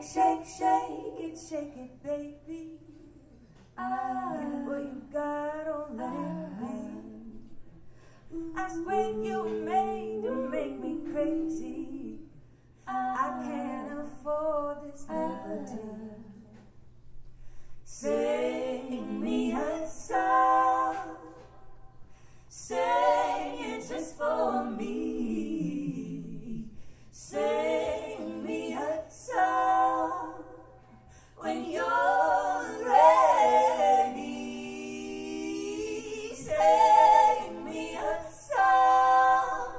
shake it, baby. Get what you got, don't let it be. I swear you made to make me crazy. I can't afford this liberty. Sing me a song, sing it just for me. Sing me a song when you're ready. Sing me a song,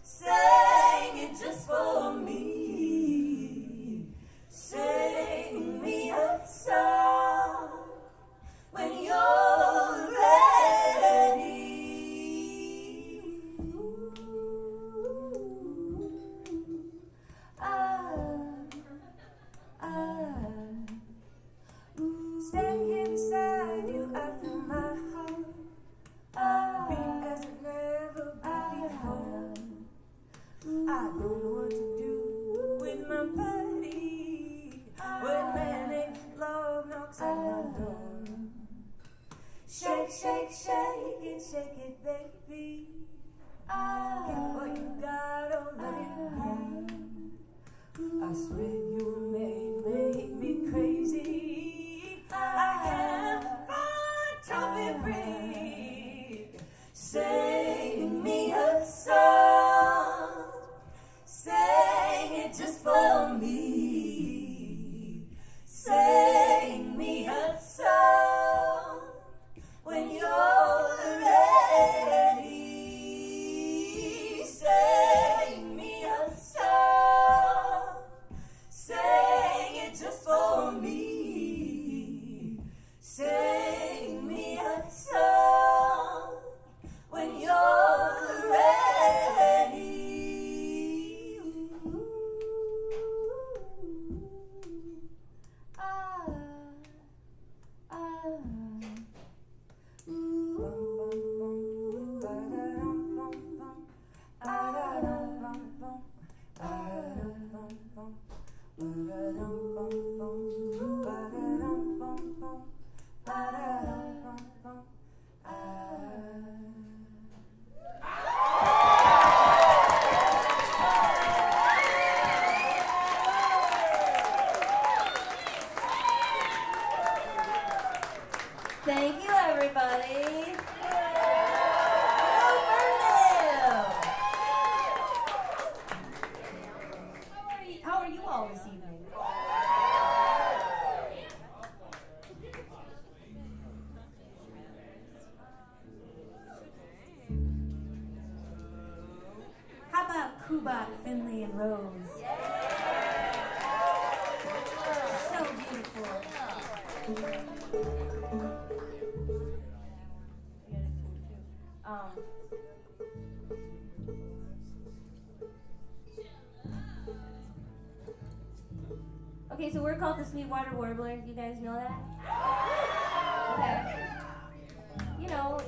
sing it just for me. Sing me a song when you're ready. Stand here beside you, I feel my heart beat as it never beat before. I don't know what to do with my body when manic love knocks at my door. Shake it, baby. Get what you got, don't let it be. I swear you made me crazy. I can't find to be free. Sing me a song, sing it just for me. Sing me a song when you're ready. Sing me a song, sing it just for me. Sing me a song when you're ready. Thank you, everybody. Hello, Ferndale. How are you all this evening? How about Kubak, Finley, and Rose? So beautiful. Okay, so we're called the Sweetwater Warblers. You guys know that? Okay. You know,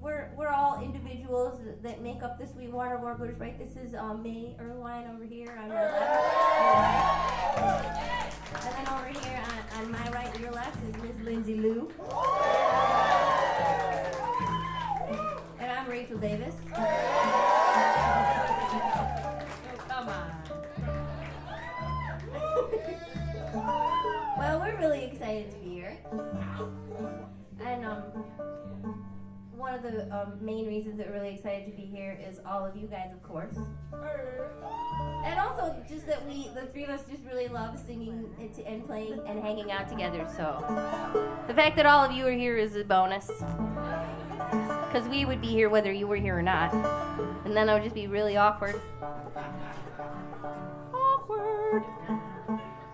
we're all individuals that make up the Sweetwater Warblers, right? This is May Irwine over here on my left. And then over here on my right and your left is Miss Lindsay Lou. And I'm Rachel Davis. Oh, come on. Well, we're really excited to be here. And one of the main reasons that we're really excited to be here is all of you guys, of course. And also just that the three of us just really love singing and playing and hanging out together. So the fact that all of you are here is a bonus. Because we would be here whether you were here or not. And then it would just be really awkward. Awkward.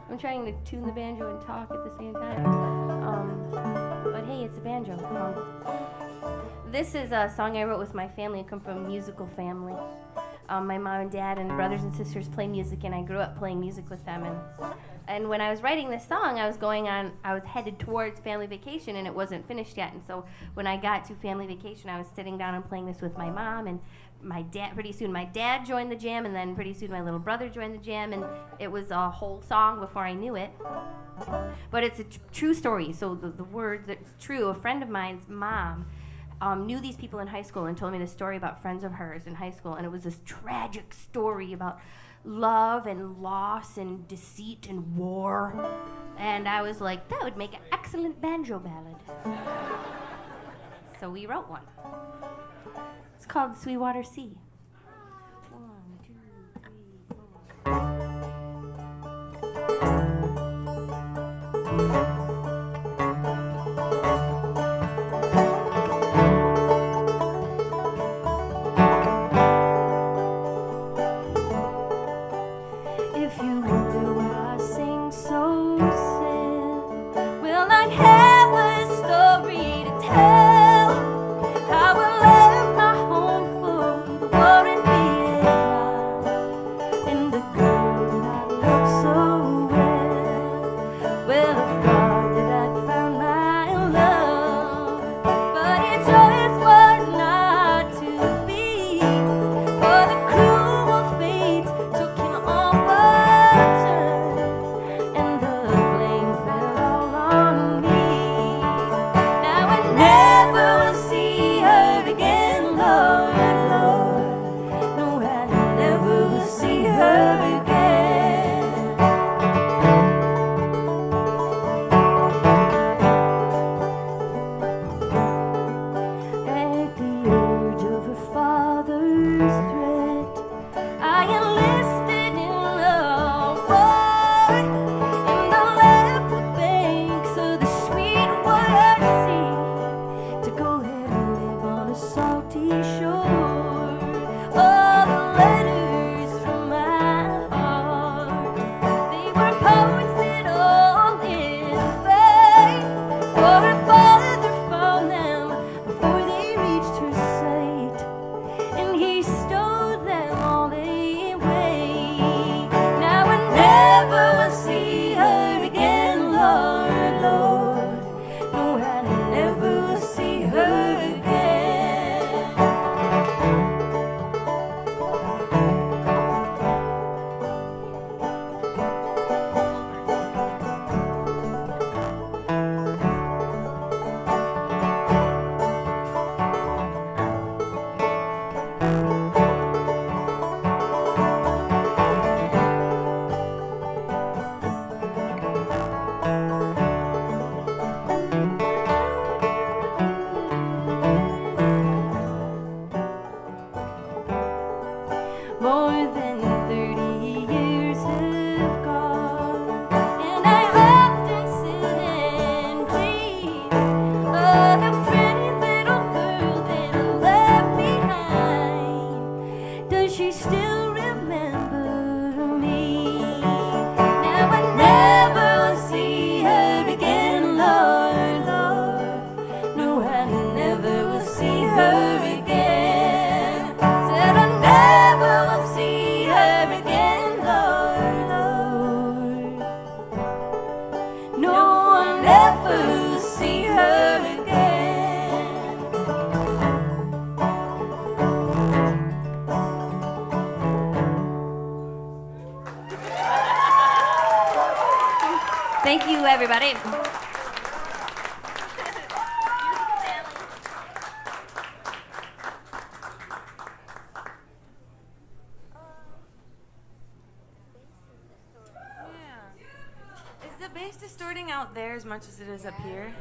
I'm trying to tune the banjo and talk at the same time. But hey, it's a banjo. This is a song I wrote with my family. I come from a musical family. My mom and dad and brothers and sisters play music, and I grew up playing music with them. And when I was writing this song, I was headed towards family vacation, and it wasn't finished yet. And so when I got to family vacation, I was sitting down and playing this with my mom, and my dad. Pretty soon my dad joined the jam, and then pretty soon my little brother joined the jam, and it was a whole song before I knew it. But it's a true story, so the words, it's true. A friend of mine's mom knew these people in high school and told me this story about friends of hers in high school, and it was this tragic story about love and loss and deceit and war. And I was like, that would make an excellent banjo ballad. So we wrote one. It's called Sweetwater Sea. 1, 2, 3, 4. Thank you, everybody. Distorting out there as much as it is up here.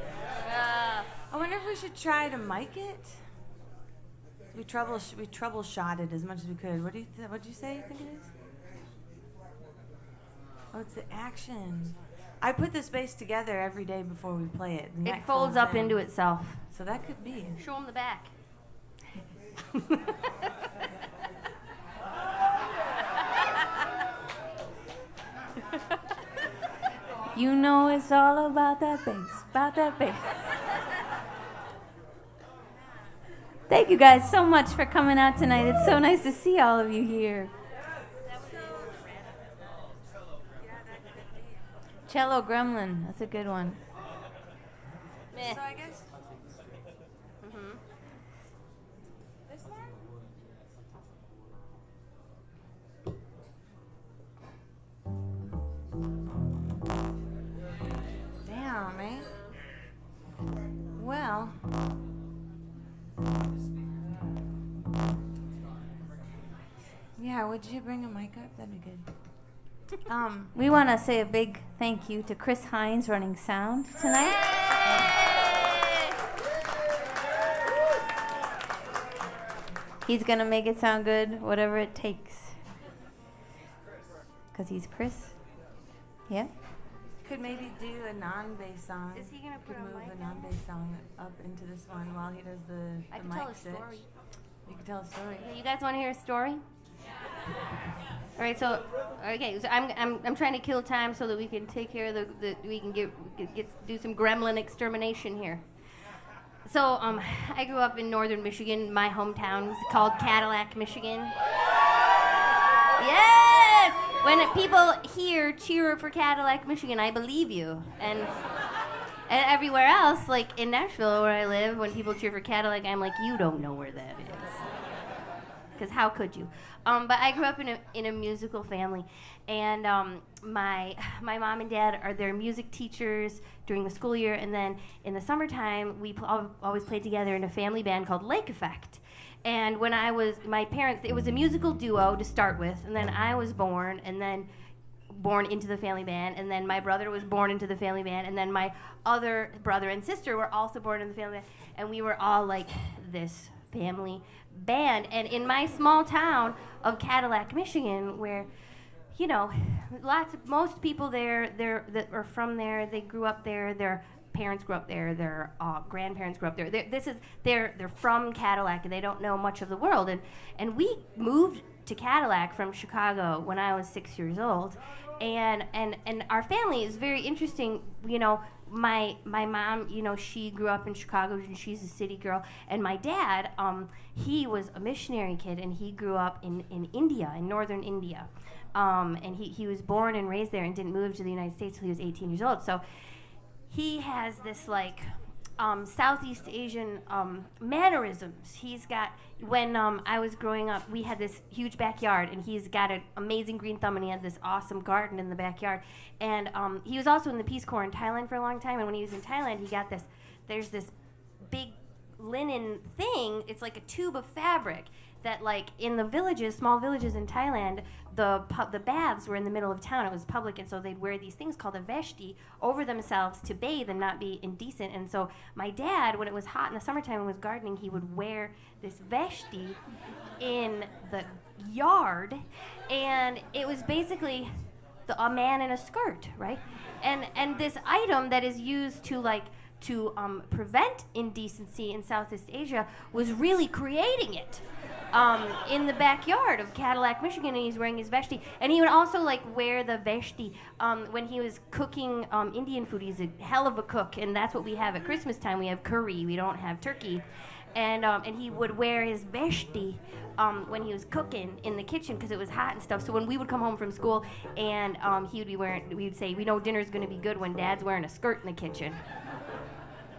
I wonder if we should try to mic it. We troubleshot it as much as we could. What did you say you think it is? Oh, it's the action. I put this bass together every day before we play it. It folds up into itself. So that could be. Show them the back. You know it's all about that bass, Thank you guys so much for coming out tonight. It's so nice to see all of you here. Cello Gremlin. That's a good one. Meh. So I guess Mhm. this one? Damn, man. Well. Yeah, would you bring a mic up? That'd be good. We want to say a big thank you to Chris Hines running sound tonight. He's going to make it sound good, whatever it takes. Because he's Chris. Yeah. Could maybe do a non-bass song. Is he gonna put Could on move mic a now? non-bass song up into this one while he does the I can mic tell a switch. story. You can tell a story. Okay, you guys want to hear a story? All right, so I'm trying to kill time so that we can take care of we can do some gremlin extermination here. So I grew up in northern Michigan. My hometown is called Cadillac, Michigan. Yes! When people here cheer for Cadillac, Michigan, I believe you. And everywhere else, like in Nashville where I live, when people cheer for Cadillac, I'm like, you don't know where that is. Because how could you? But I grew up in a musical family, and my mom and dad are their music teachers during the school year, and then in the summertime we always played together in a family band called Lake Effect. And when my parents, it was a musical duo to start with, and then I was born into the family band, and then my brother was born into the family band, and then my other brother and sister were also born in the family band, and we were all like this family band. And in my small town of Cadillac, Michigan, where, you know, most people there that are from there, they grew up there, their parents grew up there, their grandparents grew up there. They're from Cadillac, and they don't know much of the world. And we moved to Cadillac from Chicago when I was 6 years old, and our family is very interesting. You know, my mom, you know, she grew up in Chicago, and she's a city girl. And my dad, he was a missionary kid, and he grew up in India, in northern India. And he was born and raised there and didn't move to the United States until he was 18 years old. So he has this, like, Southeast Asian mannerisms. He's got, when I was growing up, we had this huge backyard, and he's got an amazing green thumb, and he had this awesome garden in the backyard. And he was also in the Peace Corps in Thailand for a long time, and when he was in Thailand, he got this, there's this big linen thing. It's like a tube of fabric that, like, in the villages, small villages in Thailand, the baths were in the middle of town. It was public, and so they'd wear these things called a veshti over themselves to bathe and not be indecent. And so my dad, when it was hot in the summertime and was gardening, he would wear this veshti in the yard, and it was basically a man in a skirt, right? And this item that is used to prevent indecency in Southeast Asia was really creating it. In the backyard of Cadillac, Michigan, and he's wearing his veshti. And he would also, like, wear the veshti when he was cooking Indian food. He's a hell of a cook, and that's what we have at Christmas time. We have curry. We don't have turkey. And he would wear his veshti when he was cooking in the kitchen because it was hot and stuff. So when we would come home from school and he would be wearing, we would say, we know dinner's going to be good when Dad's wearing a skirt in the kitchen.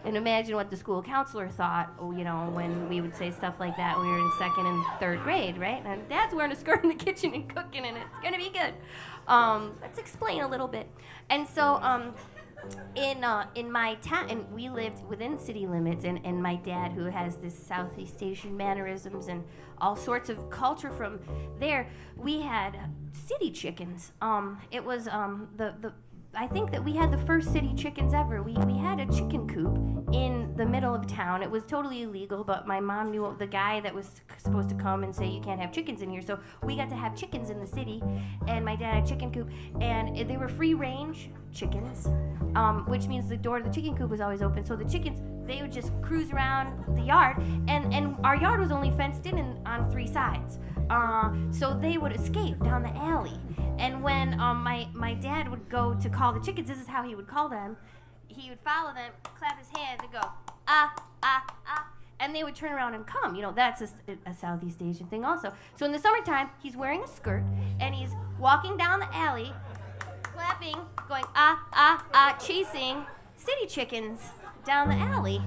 And imagine what the school counselor thought, you know, when we would say stuff like that when we were in second and third grade, right? And Dad's wearing a skirt in the kitchen and cooking, and it's going to be good. Let's explain a little bit. And so in my town, and we lived within city limits, and my dad, who has this Southeast Asian mannerisms and all sorts of culture from there, we had city chickens. It was I think that we had the first city chickens ever. We had a chicken coop in the middle of town. It was totally illegal, but my mom knew the guy that was supposed to come and say you can't have chickens in here. So we got to have chickens in the city, and my dad had a chicken coop, and they were free-range chickens, which means the door to the chicken coop was always open. So the chickens, they would just cruise around the yard, and our yard was only fenced in on three sides. So they would escape down the alley. And when my dad would go to call the chickens, this is how he would call them. He would follow them, clap his hands, and go, ah, ah, ah. And they would turn around and come. You know, that's a Southeast Asian thing also. So in the summertime, he's wearing a skirt, and he's walking down the alley, clapping, going chasing city chickens down the alley.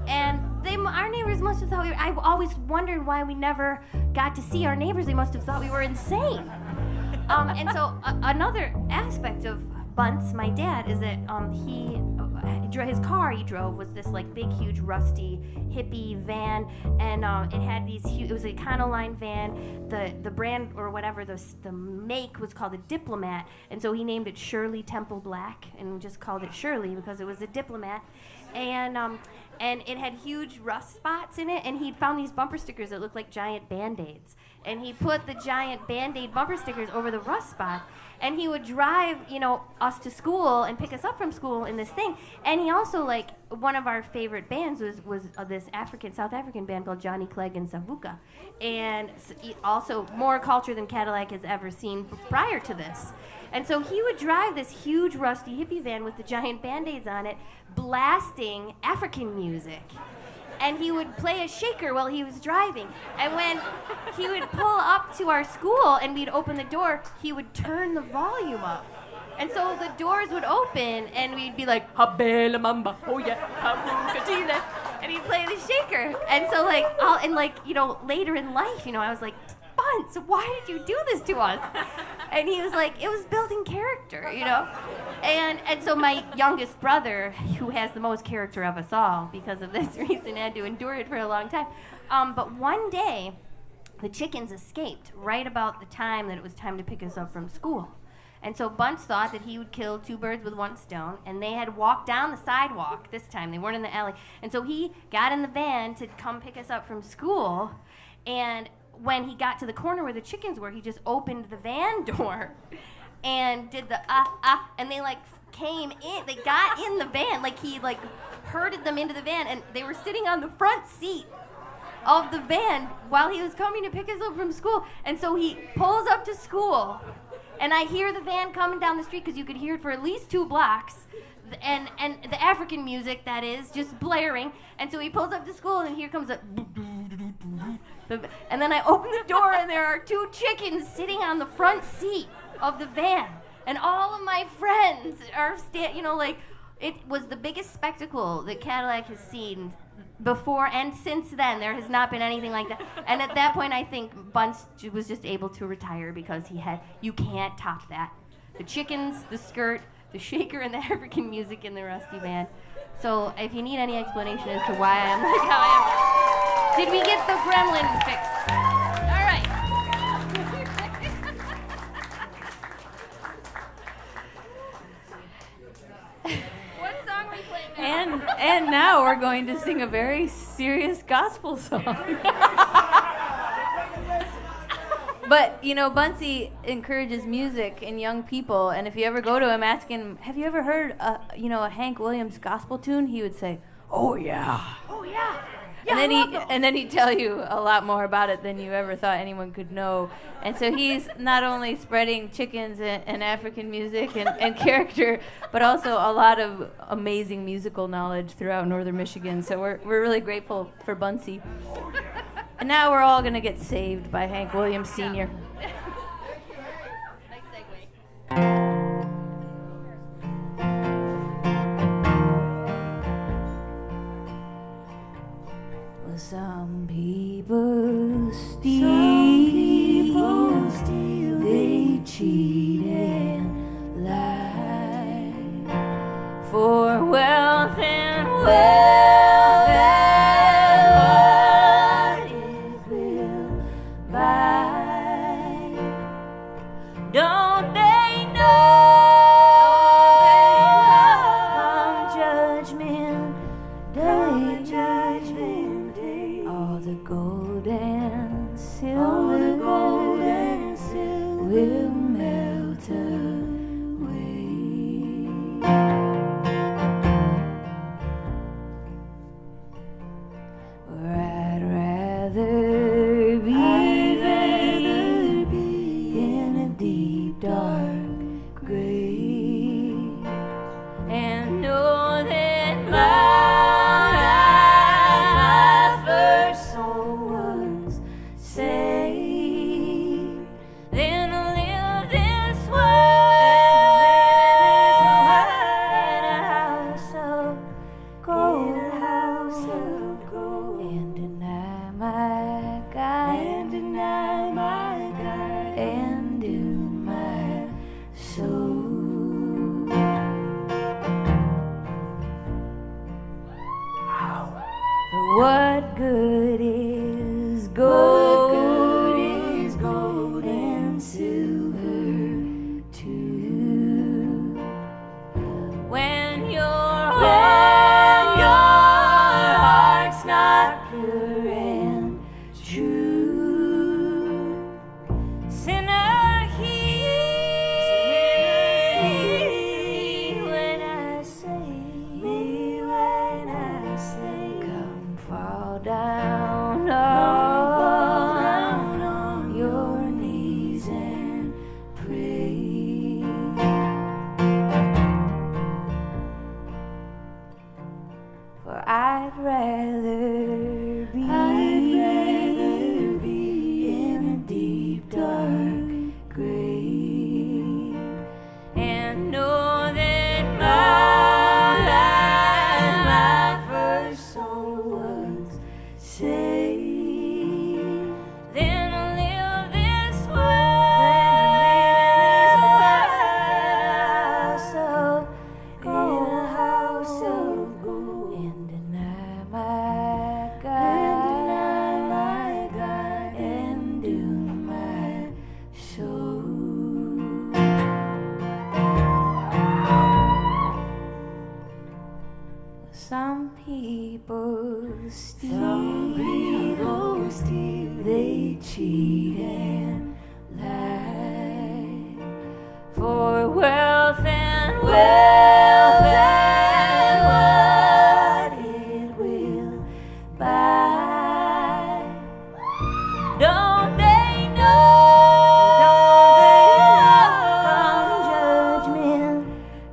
And our neighbors must have thought I've always wondered why we never got to see our neighbors. They must have thought we were insane. And so another aspect of Bunce, my dad, is that his car he drove was this like big, huge, rusty hippie van, and it had these huge. It was a Econoline van. The brand or whatever the make was called a Diplomat, and so he named it Shirley Temple Black, and just called it Shirley because it was a Diplomat, and it had huge rust spots in it, and he'd found these bumper stickers that looked like giant Band-Aids, and he put the giant Band-Aid bumper stickers over the rust spot. And he would drive, us to school and pick us up from school in this thing. And he also, one of our favorite bands was this South African band called Johnny Clegg and Savuka. And also more culture than Cadillac has ever seen prior to this. And so he would drive this huge rusty hippie van with the giant Band-Aids on it, blasting African music. And he would play a shaker while he was driving. And when he would pull up to our school and we'd open the door, he would turn the volume up. And so the doors would open and we'd be like, Habela Mamba, oh yeah, Habukatile. And he'd play the shaker. And so later in life, I was like, Bunce, why did you do this to us? And he was like, it was building character, And so my youngest brother, who has the most character of us all because of this reason, had to endure it for a long time. But one day, the chickens escaped right about the time that it was time to pick us up from school. And so Bunce thought that he would kill two birds with one stone, and they had walked down the sidewalk this time. They weren't in the alley. And so he got in the van to come pick us up from school, and when he got to the corner where the chickens were, he just opened the van door and did the and they came in. They got in the van, he herded them into the van, and they were sitting on the front seat of the van while he was coming to pick us up from school. And so he pulls up to school, and I hear the van coming down the street because you could hear it for at least 2 blocks. And the African music, that is, just blaring. And so he pulls up to school, and here comes and then I open the door, and there are 2 chickens sitting on the front seat of the van. And all of my friends are it was the biggest spectacle that Cadillac has seen before, and since then, there has not been anything like that. And at that point, I think Bunce was just able to retire because you can't top that. The chickens, the skirt, the shaker, and the African music in the rusty van. So if you need any explanation as to why I am like how I am, did we get the gremlin fixed? All right. What song are we playing now? And now we're going to sing a very serious gospel song. But, Buncey encourages music in young people, and if you ever go to him, ask him, have you ever heard, a Hank Williams gospel tune? He would say, oh, yeah. Oh, yeah. And then he'd tell you a lot more about it than you ever thought anyone could know. And so he's not only spreading chickens and African music and character, but also a lot of amazing musical knowledge throughout northern Michigan. So we're really grateful for Buncey. And now we're all going to get saved by Hank Williams Sr. Nice segue. Some people steal, they cheat and lie for wealth and what it will buy. Don't they know come judgment day, all the gold and silver will melt away. Or I'd rather be in a deep dark grave and know that my first soul was What good is gold? What good is gold and silver too? When your heart's not pure and true, sinner, hear me when I say, come fall down on your knees and pray. For I'd rather be in a deep dark grave and know that my first soul was saved than live this house of gold and deny my God and doom my soul. Some people steal, they cheat and lie for wealth and what it will buy. Don't they know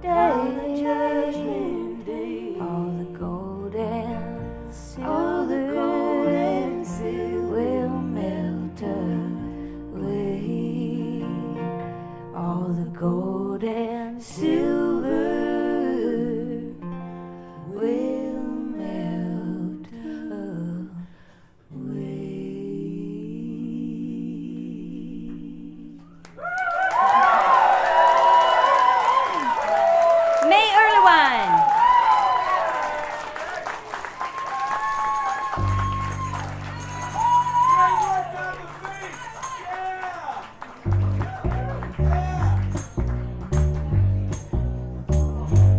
come judgment day, all the gold and silver will melt away. All the gold and silver will melt away. May Erlewine.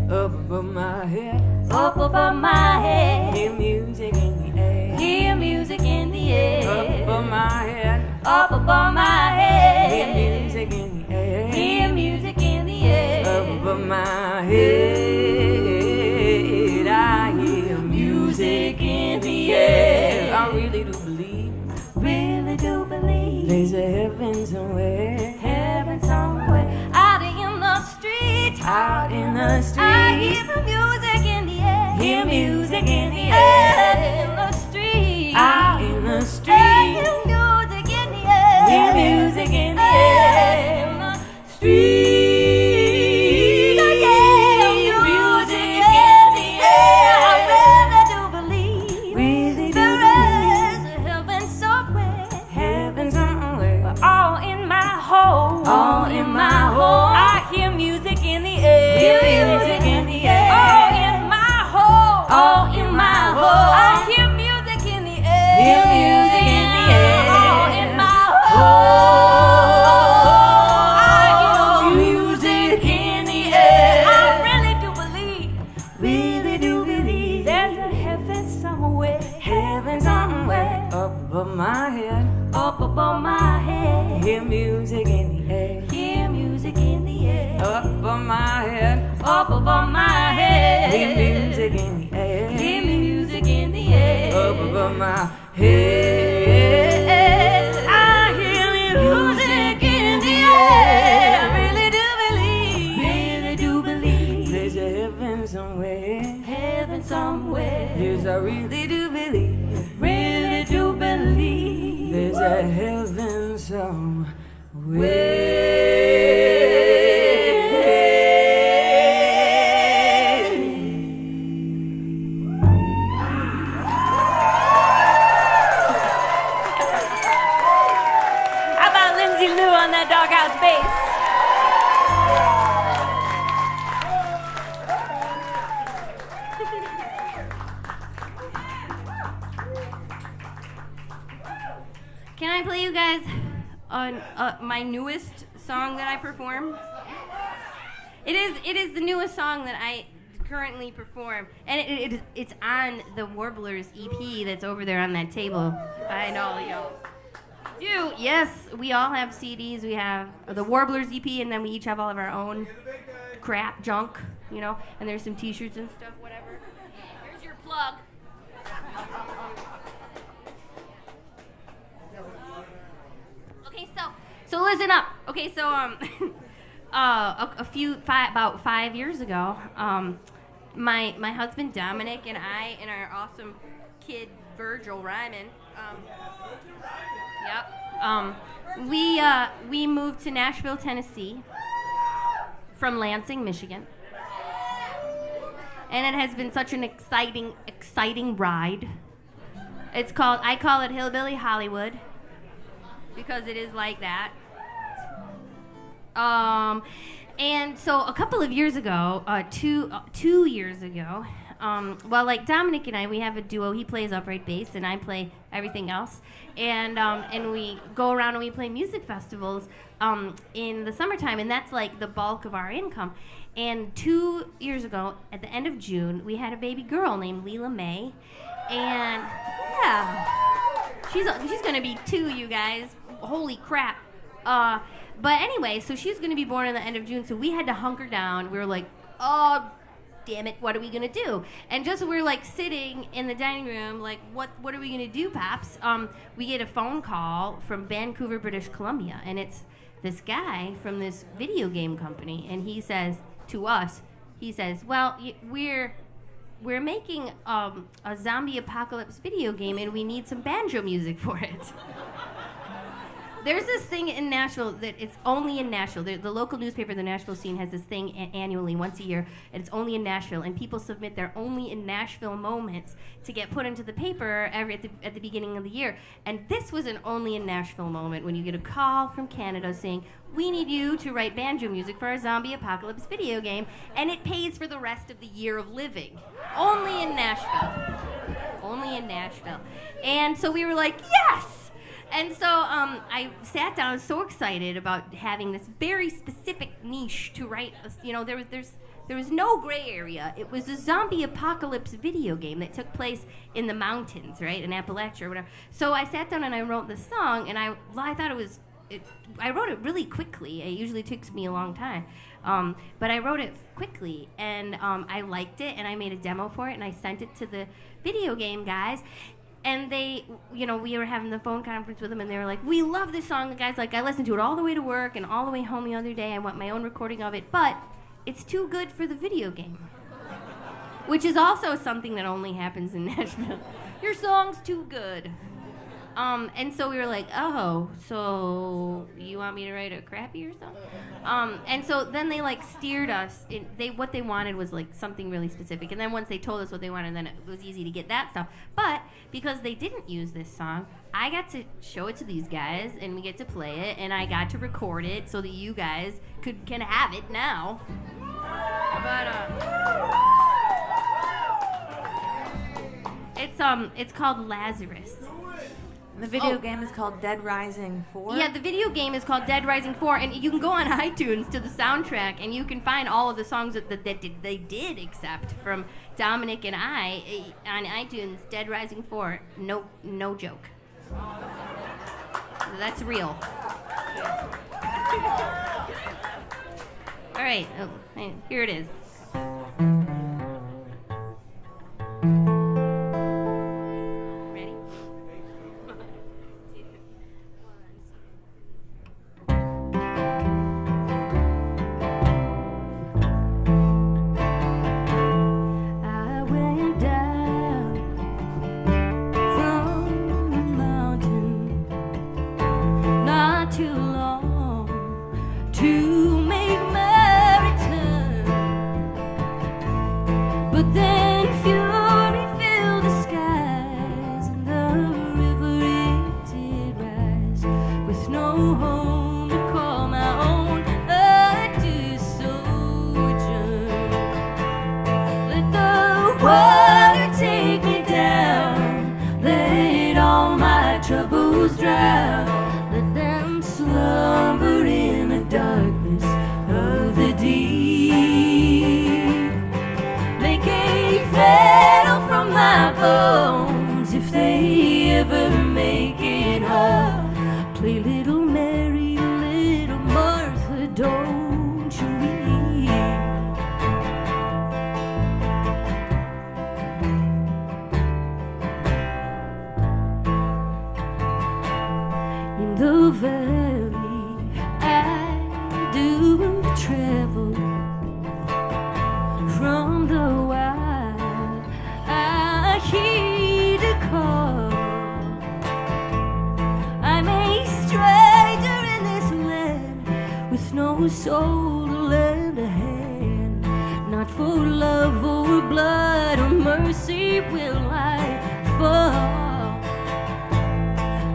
Up above my head, Up above my head, hear music in the air. hear music in the Up air. above my head, Up above my hear head, music in the air. hear music in the air. Up above my head, I hear music in the air. I really do believe there's a heaven somewhere. Heaven somewhere out in the street. Out in the street, I hear the music in the air. hear music in the Out air. in the street. Out in the I street, hear music in the air. hear music in the Out air. in the street. Music in the air. I really do believe Really do there believe is a heaven somewhere. heaven somewhere. All in my home. All in my home. I hear music in the air. Hear music in the air. All in my home. All in my home. I hear music in the air. Hear music in the air. All in my Oh, home. I hear music in the air. I really do believe Really do believe there's a heaven somewhere. heaven somewhere. Up above my head, Up above my head. hear music in the air. Hear music in the air. Up above my head, Up above my head. hear music in the air. Hear music in the air. Up above my head, I hear music in the air. I really do believe There's a heaven somewhere. heaven somewhere. Yes, I really do believe Really do believe there's a heaven How about Lindsay Lou on that doghouse bass? Can I play you guys on my newest song that I perform? It is the newest song that I currently perform, and it's on the Warblers EP that's over there on that table. I know, yo. Yes, we all have CDs. We have the Warblers EP, and then we each have all of our own crap, junk, you know, and there's some t-shirts and stuff, whatever. Here's your plug. Okay, so listen up. Okay, so about 5 years ago, my husband Dominic and I and our awesome kid Virgil Ryman, we moved to Nashville, Tennessee, from Lansing, Michigan, and it has been such an exciting ride. I call it Hillbilly Hollywood because it is like that. And so a couple of years ago, 2 years ago, like Dominic and I, we have a duo. He plays upright bass, and I play everything else. And we go around and we play music festivals in the summertime, and that's like the bulk of our income. And 2 years ago, at the end of June, we had a baby girl named Leela May, and yeah, she's gonna be 2, you guys. Holy crap! But anyway, so she's going to be born at the end of June, so we had to hunker down. We were like, oh, damn it, what are we going to do? And just we were like sitting in the dining room, like, what are we going to do, Pops? We get a phone call from Vancouver, British Columbia, and it's this guy from this video game company, and he says to us, well, we're making a zombie apocalypse video game, and we need some banjo music for it. There's this thing in Nashville that it's only in Nashville. The local newspaper, the Nashville Scene, has this thing annually, once a year, and it's only in Nashville. And people submit their only in Nashville moments to get put into the paper at the beginning of the year. And this was an only in Nashville moment when you get a call from Canada saying, we need you to write banjo music for our zombie apocalypse video game, and it pays for the rest of the year of living. Only in Nashville. Only in Nashville. And so we were like, yes! And so I sat down, I was so excited about having this very specific niche to write. There was no gray area. It was a zombie apocalypse video game that took place in the mountains, right, in Appalachia or whatever. So I sat down and I wrote this song, and I thought I wrote it really quickly. It usually takes me a long time. But I wrote it quickly, and I liked it, and I made a demo for it, and I sent it to the video game guys. And they, we were having the phone conference with them, and they were like, we love this song. The guy's like, I listened to it all the way to work and all the way home the other day. I want my own recording of it, but it's too good for the video game. Which is also something that only happens in Nashville. Your song's too good. And so we were like, oh, so you want me to write a crappy or something? And so then they steered us. What they wanted was something really specific. And then once they told us what they wanted, then it was easy to get that stuff. But because they didn't use this song, I got to show it to these guys, and we get to play it, and I got to record it so that you guys can have it now. But it's called Lazarus. The video game is called Dead Rising 4? Yeah, the video game is called Dead Rising 4, and you can go on iTunes to the soundtrack, and you can find all of the songs that they did accept from Dominic and I on iTunes. Dead Rising 4, no joke. That's real. All right, here it is. Too long to make my return. troubles drown. Let them slumber in the darkness of the deep. Make a fetter from my bones if they ever make it home. Play little Mary, little Martha, don't you weep. In the valley I do travel, from the wild I heed a call. I'm a stranger in this land with no soul to lend a hand. Not for love or blood or mercy will I fall.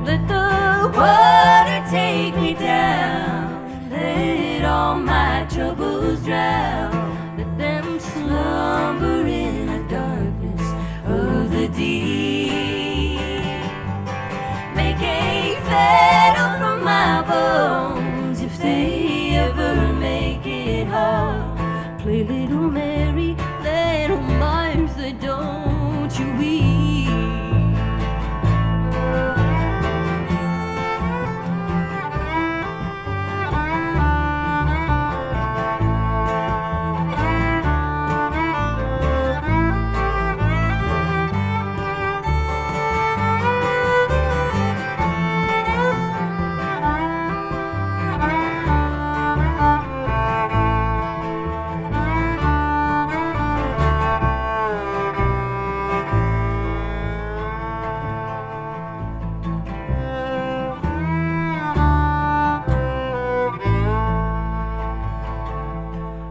Let the water take me down, let all my troubles drown. Let them slumber in the darkness of the deep. Make a fetter from my bones if they ever make it home. Play little Mary, little Martha, don't you weep.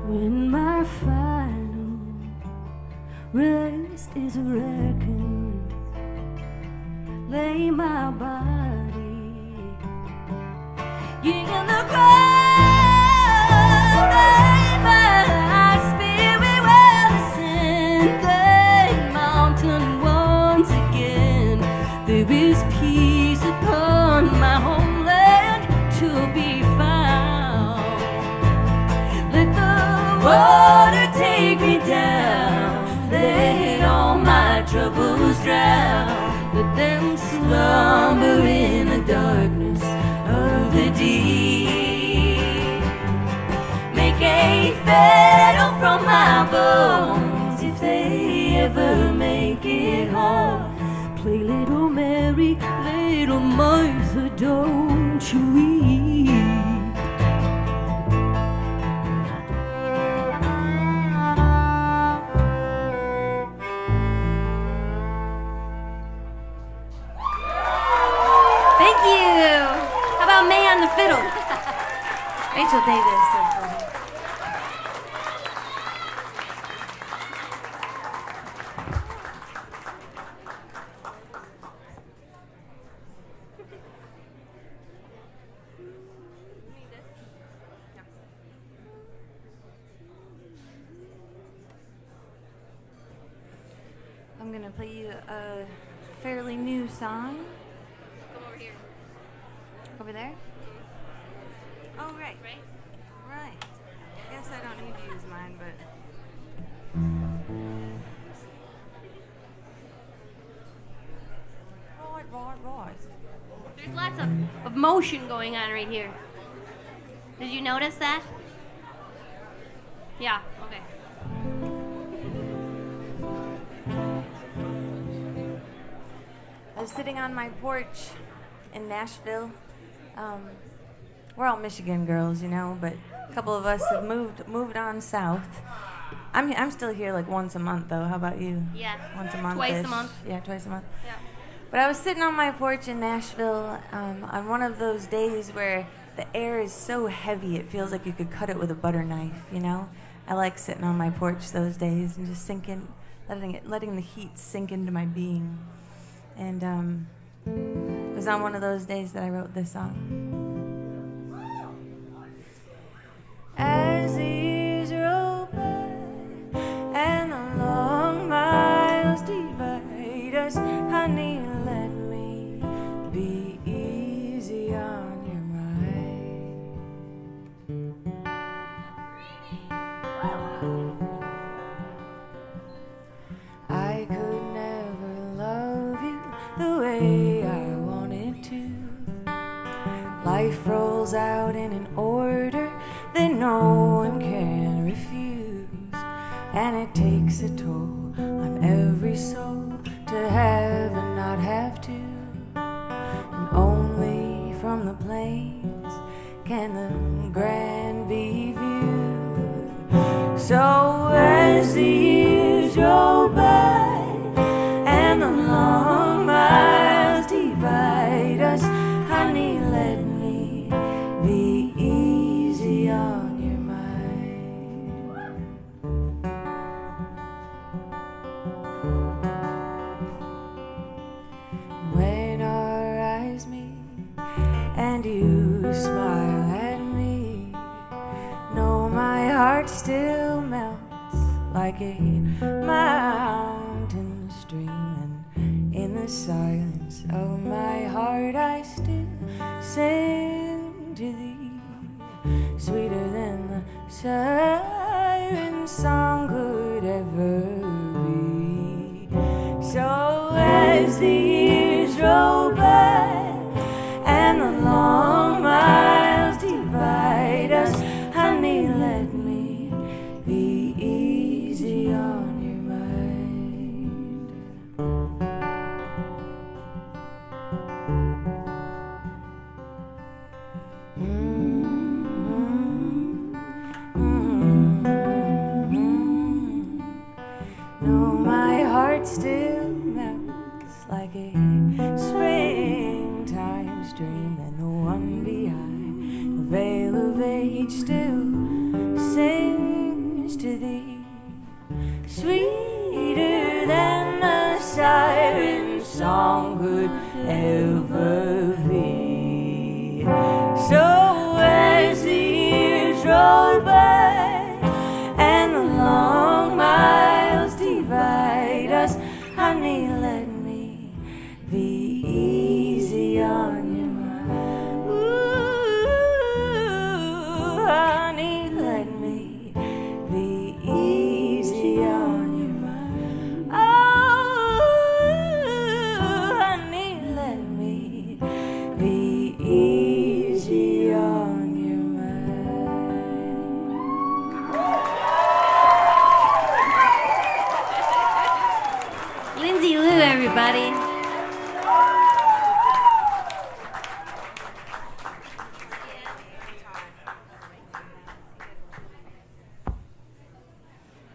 When my final rest is reckoned, lay my body in the ground, lay my spirit well ascend the mountain once again. There is peace upon my homeland to be found. Let the water take me down, let all my troubles drown. Let them slumber in the darkness of the deep. Make a fetter from my bones if they ever make it home. Play little Mary, little Martha, don't you weep. Thank you. How about May on the fiddle? Rachel Davis. I'm gonna play you a fairly new song. Come over here. Over there? Oh, right. Right? Right. Guess I don't need to use mine, but... Right. There's lots of motion going on right here. Did you notice that? Yeah, okay. I was sitting on my porch in Nashville. We're all Michigan girls, you know, but a couple of us have moved on south. I'm still here like once a month, though. How about you? Yeah. Once a month. Twice a month. Yeah, twice a month. Yeah. But I was sitting on my porch in Nashville on one of those days where the air is so heavy it feels like you could cut it with a butter knife, you know? I like sitting on my porch those days and just letting the heat sink into my being. And it was on one of those days that I wrote this song. As the years roll by and the long miles divide us, honey, let me be way I want it to. Life rolls out in an order that no one can refuse, and it takes a toll on every soul to have and not have to. And only from the plains can the grand be viewed. So as the years roll by and the long miles divide us, honey, let me be easy on your mind. When our eyes meet and you smile at me, know my heart still melts like a mountain stream, and in the silence of my heart I still sing to thee, sweeter than the siren song could ever be. So as the years roll by and the long miles divide us, honey, let me be easy on your mind. No, my heart still melts like a springtime stream, and the one behind the veil of age still sings to thee, sweeter than the siren song could ever be. So as the years roll by and the long miles divide us, honey, let me be easy on your mind. Ooh, honey, let me be easy on your mind. Oh, honey, let me be easy on your mind. Lindsay Lou, everybody.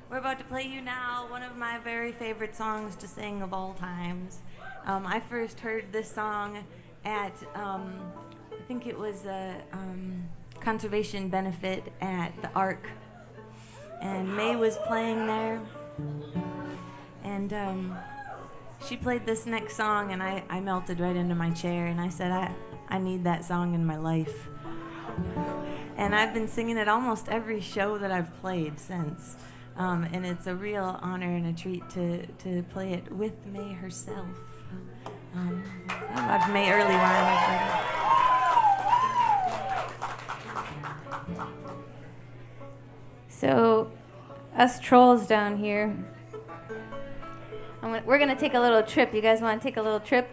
We're about to play you now one of my very favorite songs to sing of all times. I first heard this song at, I think it was a conservation benefit at the Ark, and May was playing there, and she played this next song, and I melted right into my chair, and I said, I need that song in my life. And I've been singing it almost every show that I've played since. And it's a real honor and a treat to play it with May herself. I've May Earlywine. So, us trolls down here, we're going to take a little trip. You guys want to take a little trip?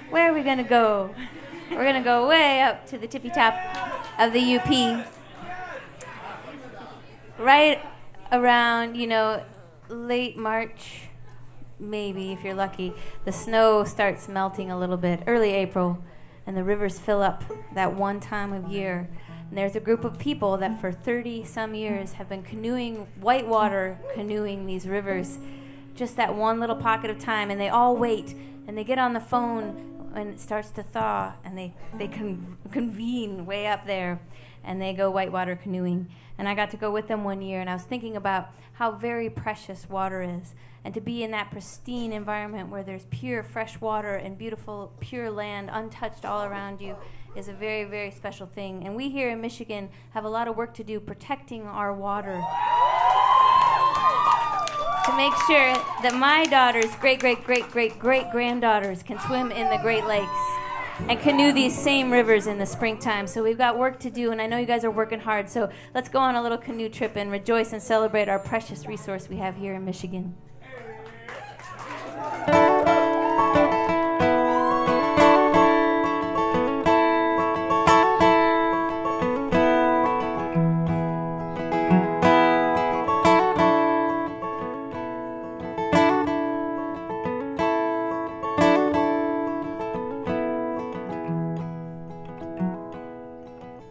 Where are we going to go? We're going to go way up to the tippy top of the UP. Right around, late March, maybe if you're lucky, the snow starts melting a little bit, early April, and the rivers fill up that one time of year. And there's a group of people that for 30-some years have been canoeing, whitewater canoeing these rivers, just that one little pocket of time, and they all wait, and they get on the phone when it starts to thaw, and they convene way up there, and they go whitewater canoeing. And I got to go with them one year, and I was thinking about how very precious water is, and to be in that pristine environment where there's pure fresh water and beautiful pure land untouched all around you is a very, very special thing. And we here in Michigan have a lot of work to do protecting our water to make sure that my daughters, great-great-great-great-great-granddaughters can swim in the Great Lakes and canoe these same rivers in the springtime. So we've got work to do, and I know you guys are working hard. So let's go on a little canoe trip and rejoice and celebrate our precious resource we have here in Michigan.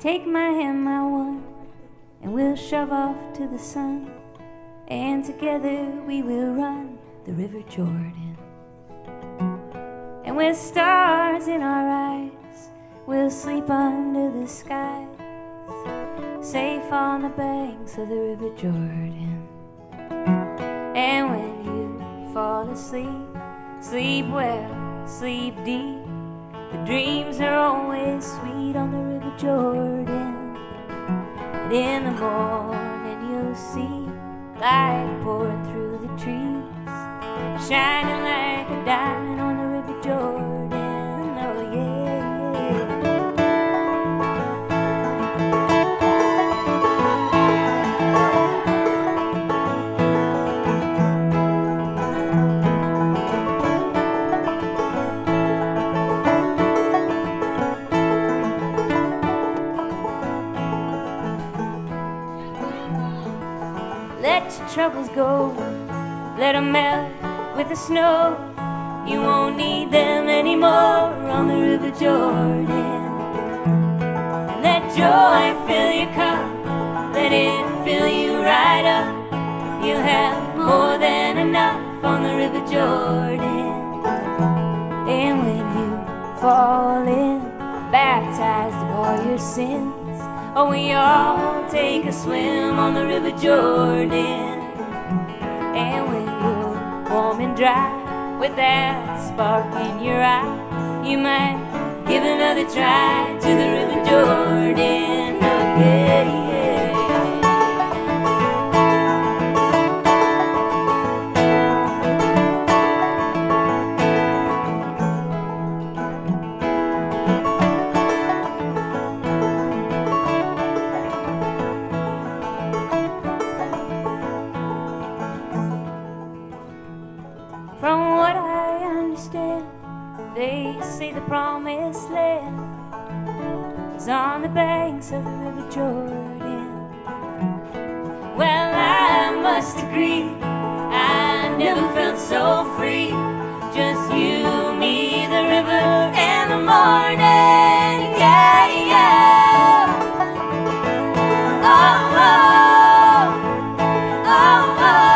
Take my hand, my one, and we'll shove off to the sun, and together we will run the River Jordan. And with stars in our eyes, we'll sleep under the skies, safe on the banks of the River Jordan. And when you fall asleep, sleep well, sleep deep. The dreams are always sweet on the River Jordan. And in the morning you'll see light pouring through the trees, shining like a diamond on the River Jordan. Oh yeah, yeah. Let your troubles go, let them melt with the snow. You won't need them anymore on the River Jordan. And let joy fill your cup, let it fill you right up. You'll have more than enough on the River Jordan. And when you fall in, baptized of all your sins, oh, we all take a swim on the River Jordan. And when you're warm and dry, with that spark in your eye, you might give another try to the River Jordan. Oh, yeah, yeah. From what I understand, they say the promised land is on the banks of the River Jordan. Well, I must agree, I never felt so free. Just you, me, the river, and the morning. Yeah, yeah. Oh, oh, oh, oh.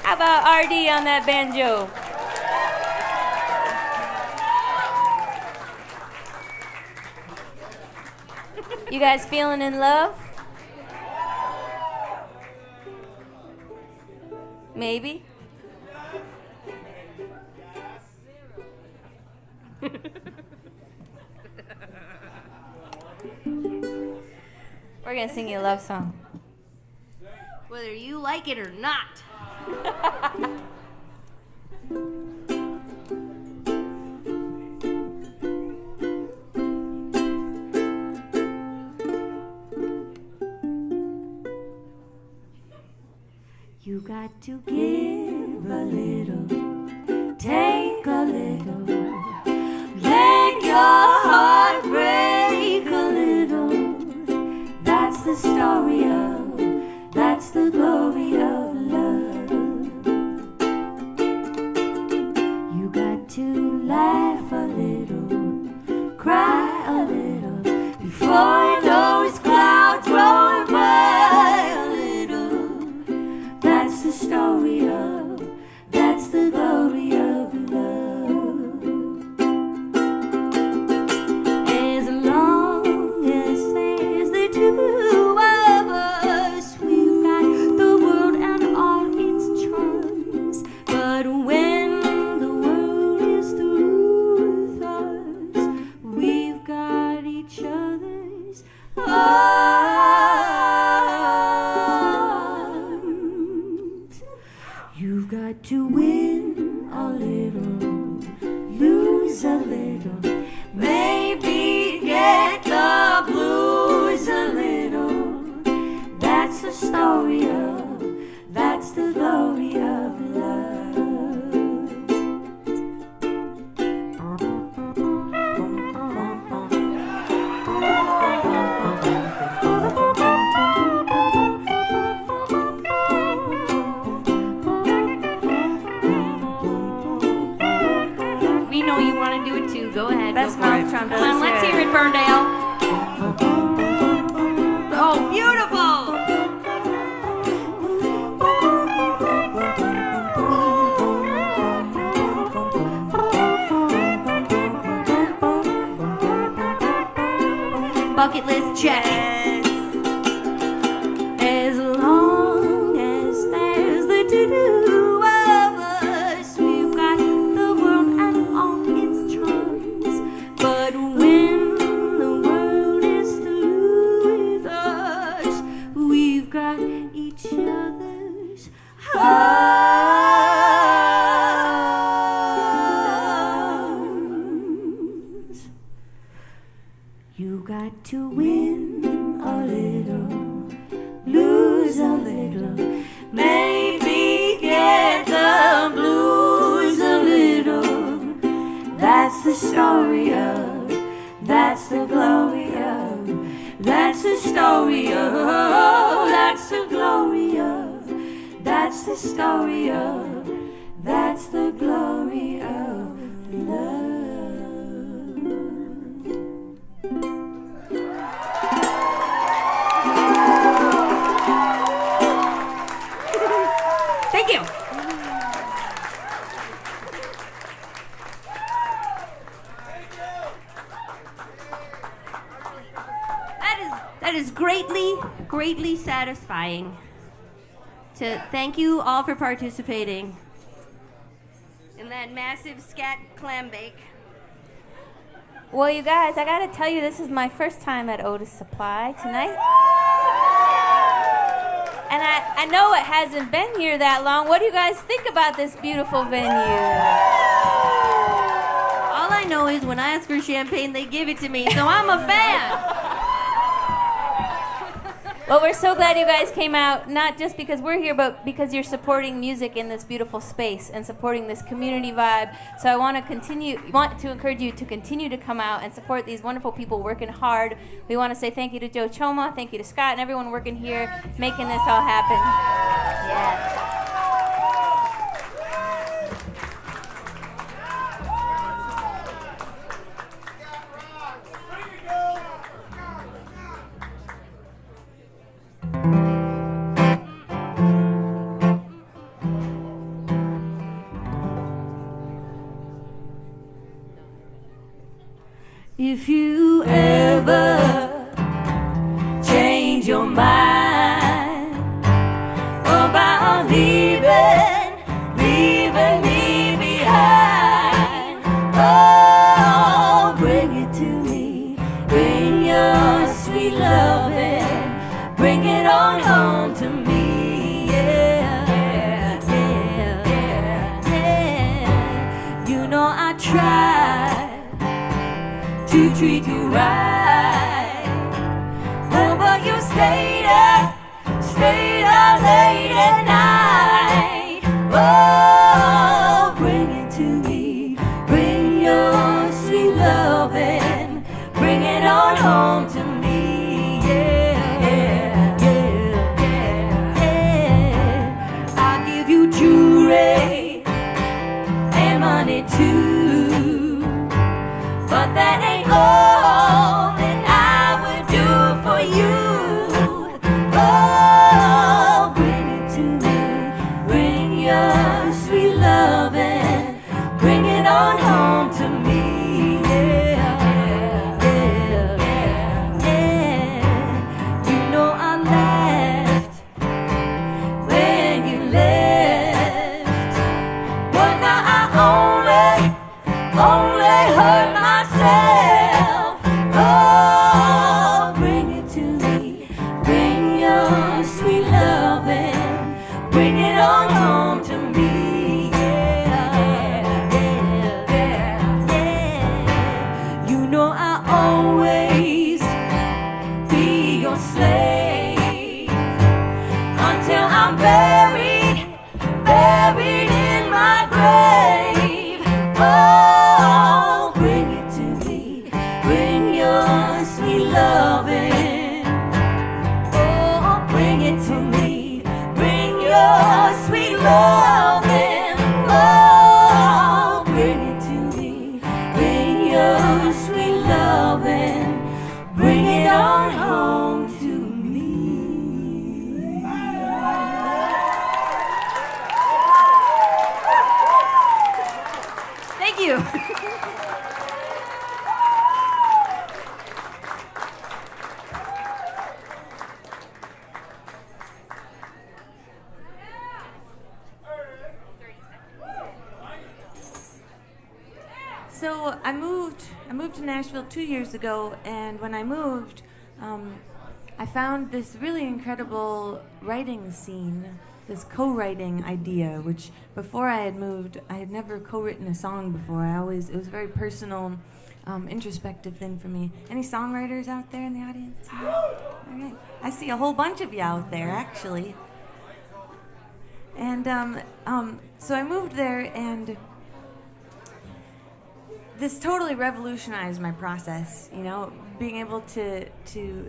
How about RD on that banjo? You guys feeling in love? Maybe. We're gonna sing you a love song, Whether you like it or not. You got to give a little, take a little, let your heart break a little. That's the story of, that's the glory of love. You got to laugh a little, cry a little, before you know it's clouds rolling by a little. That's the story of, that's the glory of love. As long as there's the two of us, Oh, beautiful. Bucket list check. As long as there's the two of us, we've got the world and all its charms. But when the world is through with us, we've got each other's arms. You got to win a little, lose a little, maybe get the blues a little. That's the story of, that's the glory of, that's the story of, that's the glory of, that's the story of, that's the glory of love. Thank you. That is greatly satisfying. To thank you all for participating in that massive scat clam bake. Well, you guys, I gotta tell you, this is my first time at Otus Supply tonight. And I know it hasn't been here that long. What do you guys think about this beautiful venue? All I know is when I ask for champagne, they give it to me, so I'm a fan. Well, we're so glad you guys came out, not just because we're here, but because you're supporting music in this beautiful space and supporting this community vibe. So I want to encourage you to continue to come out and support these wonderful people working hard. We want to say thank you to Joe Choma, thank you to Scott and everyone working here, making this all happen. Yeah. If you ever change your mind about leaving me behind, oh, bring it to me, bring your sweet loving, bring it on home to me, yeah, yeah, yeah, yeah. You know I tried to treat you right, oh, but you stayed up late at night. Oh, bring it to me, bring your sweet loving, bring it on home to me, yeah, yeah, yeah, yeah, yeah. I'll give you jewelry and money too, but that ain't all that I would do for you. Oh, bring it to me, bring your sweet loving, bring it on home to me. Yeah, yeah, yeah, yeah. You know I laughed when you left, but now I only hurt myself. Oh, bring it to me, bring your sweet loving, bring it on home to me. Yeah, yeah, yeah, yeah. You know I always be your slave until I'm buried in my grave. Oh, bring it to me, bring your sweet loving. Oh, bring it to me, bring your sweet loving. Oh, bring it to me, bring your sweet loving, bring it on home to me. So I moved to Nashville 2 years ago, and when I moved, I found this really incredible writing scene, this co-writing idea, which before I had moved, I had never co-written a song before. It was a very personal, introspective thing for me. Any songwriters out there in the audience? All right. I see a whole bunch of you out there, actually. And so I moved there, and this totally revolutionized my process, you know, being able to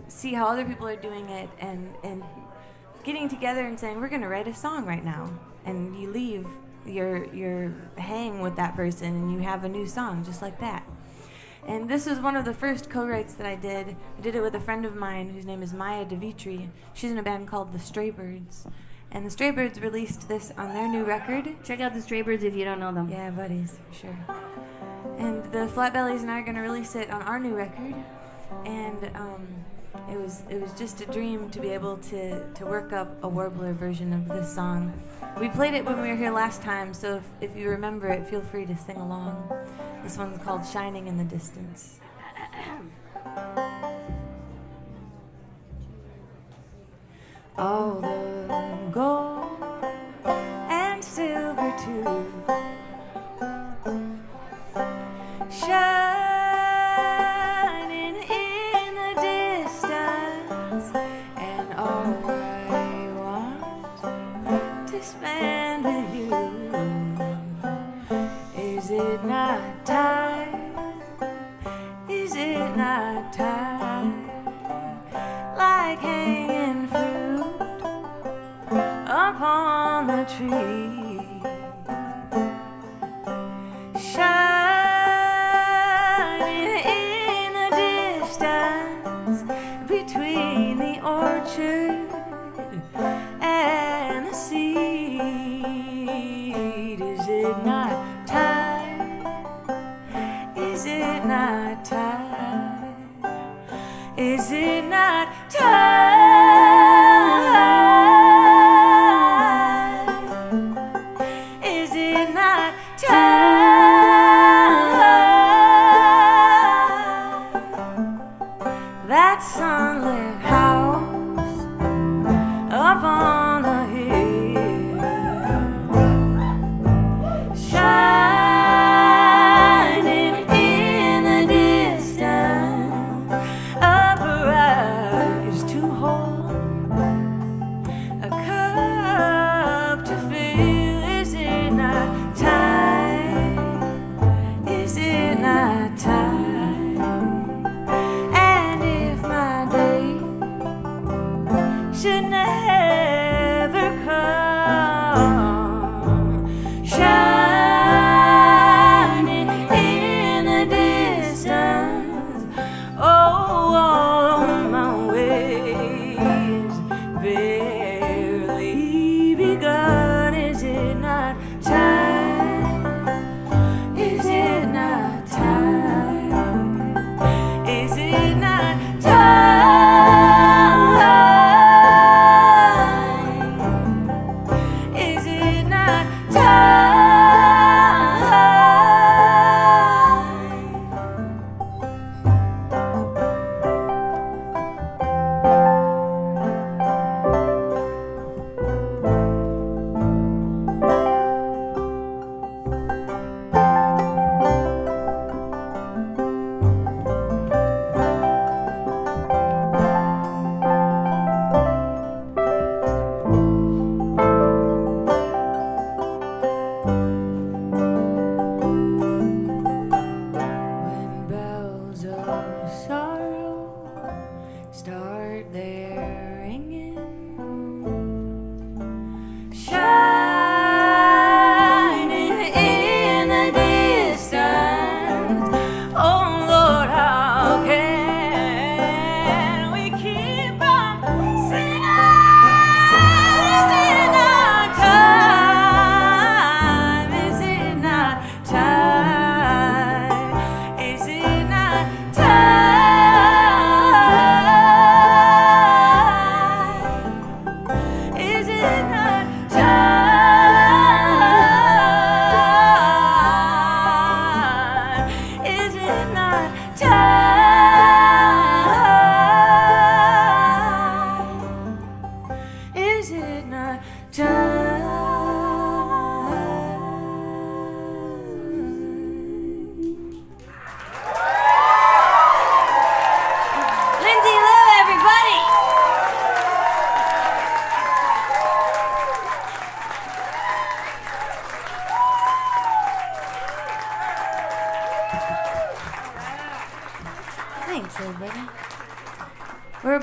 see how other people are doing it and getting together and saying, we're going to write a song right now. And you leave, you're hang with that person, and you have a new song just like that. And this was one of the first co-writes that I did. I did it with a friend of mine whose name is Maya DeVitri. She's in a band called the Straybirds. And the Straybirds released this on their new record. Check out the Straybirds if you don't know them. Yeah, buddies, for sure. And the Flatbellies and I are going to release it on our new record. And it was just a dream to be able to work up a Warbler version of this song. We played it when we were here last time, so if you remember it, feel free to sing along. This one's called Shining in the Distance. All the gold and silver too, shining in the distance, and all I want to spend with you. Is it not time? Is it not time? Like hanging fruit upon the tree, shining in the distance between the orchard and the seed. Is it not time? Is it not time? Is it not time? Is it not time? That sunlit house up on the hill, shining in the distance, a prize to hold, a cup to fill. Is it not time? Is it not time? And if my day should never come, shining in the distance, oh, all my ways barely begun. Is it not time? Is it not time? Is it not time?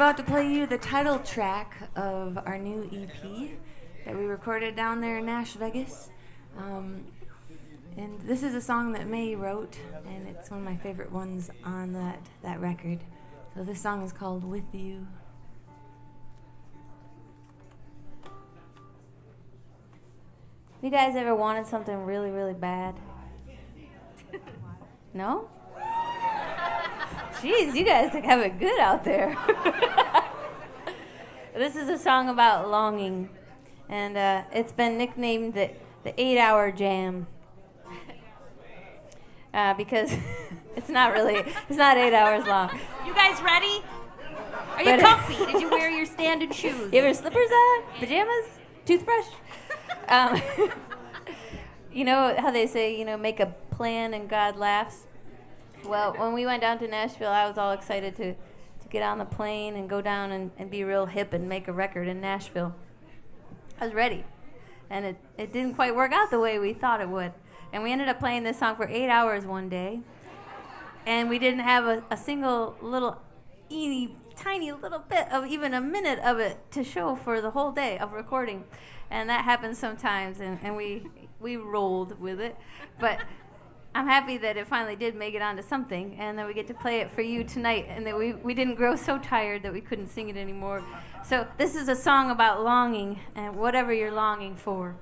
about to play you the title track of our new EP that we recorded down there in Nashville. And this is a song that May wrote, and it's one of my favorite ones on that record. So this song is called With You. You guys ever wanted something really, really bad? No? Jeez, you guys have it good out there. This is a song about longing, and it's been nicknamed the 8-hour jam because it's not 8 hours long. You guys ready? Are you comfy? Did you wear your standard shoes? You have your slippers on? Pajamas? Toothbrush? You know how they say, make a plan and God laughs? Well, when we went down to Nashville, I was all excited to get on the plane and go down and be real hip and make a record in Nashville. I was ready. And it didn't quite work out the way we thought it would. And we ended up playing this song for 8 hours one day. And we didn't have a single little tiny little bit of even a minute of it to show for the whole day of recording. And that happens sometimes, and we rolled with it. But I'm happy that it finally did make it onto something, and that we get to play it for you tonight, and that we didn't grow so tired that we couldn't sing it anymore. So this is a song about longing, and whatever you're longing for.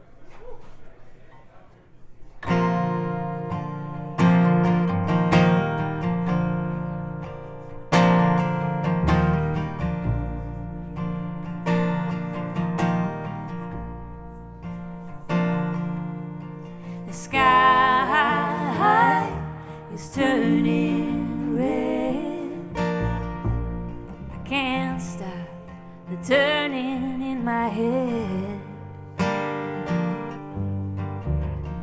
The sky is turning red. I can't stop the turning in my head.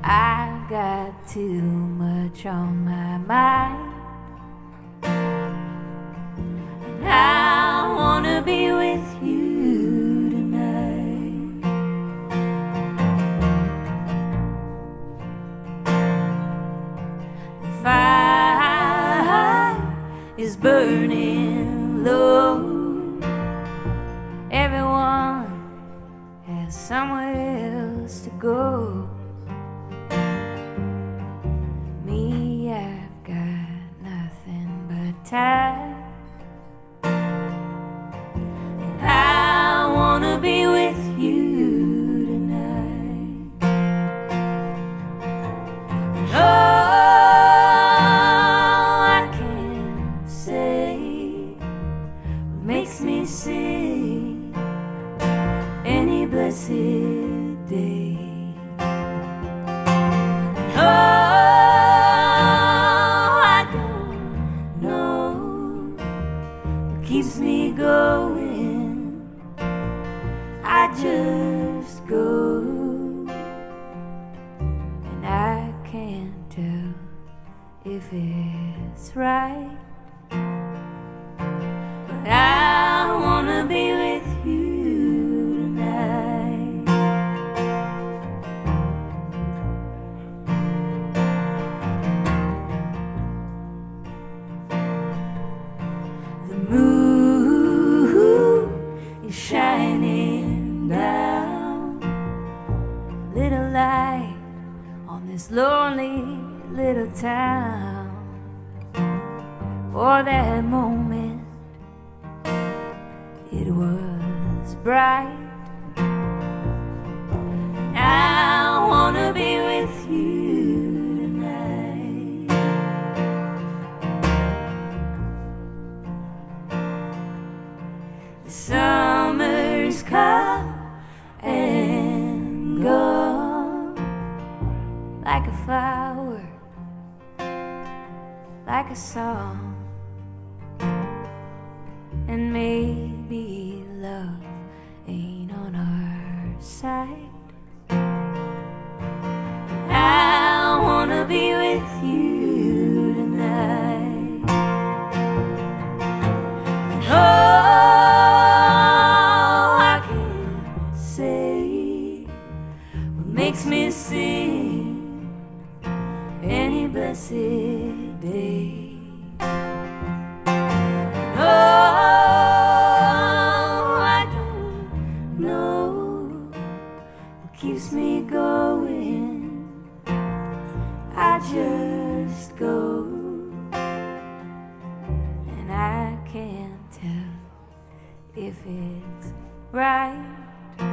I've got too much on my mind, and I wanna be with you tonight. The fire is burning low. Everyone has somewhere else to go. Me, I've got nothing but time, and I wanna be with you tonight. Oh, I can't say what makes me sing any blessed day. Keeps me going, I just go, and I can't tell if it's right, but I wanna be with you tonight. The moon is shining down, little light on this lonely little town. For that moment it was bright, and I wanna be with you tonight. The summer's come and gone, like a flower, like a song, and maybe love ain't on our side. I wanna be with you tonight. Oh, I can't say what makes me sing any blessed day. keeps me going. I just go, and I can't tell if it's right. But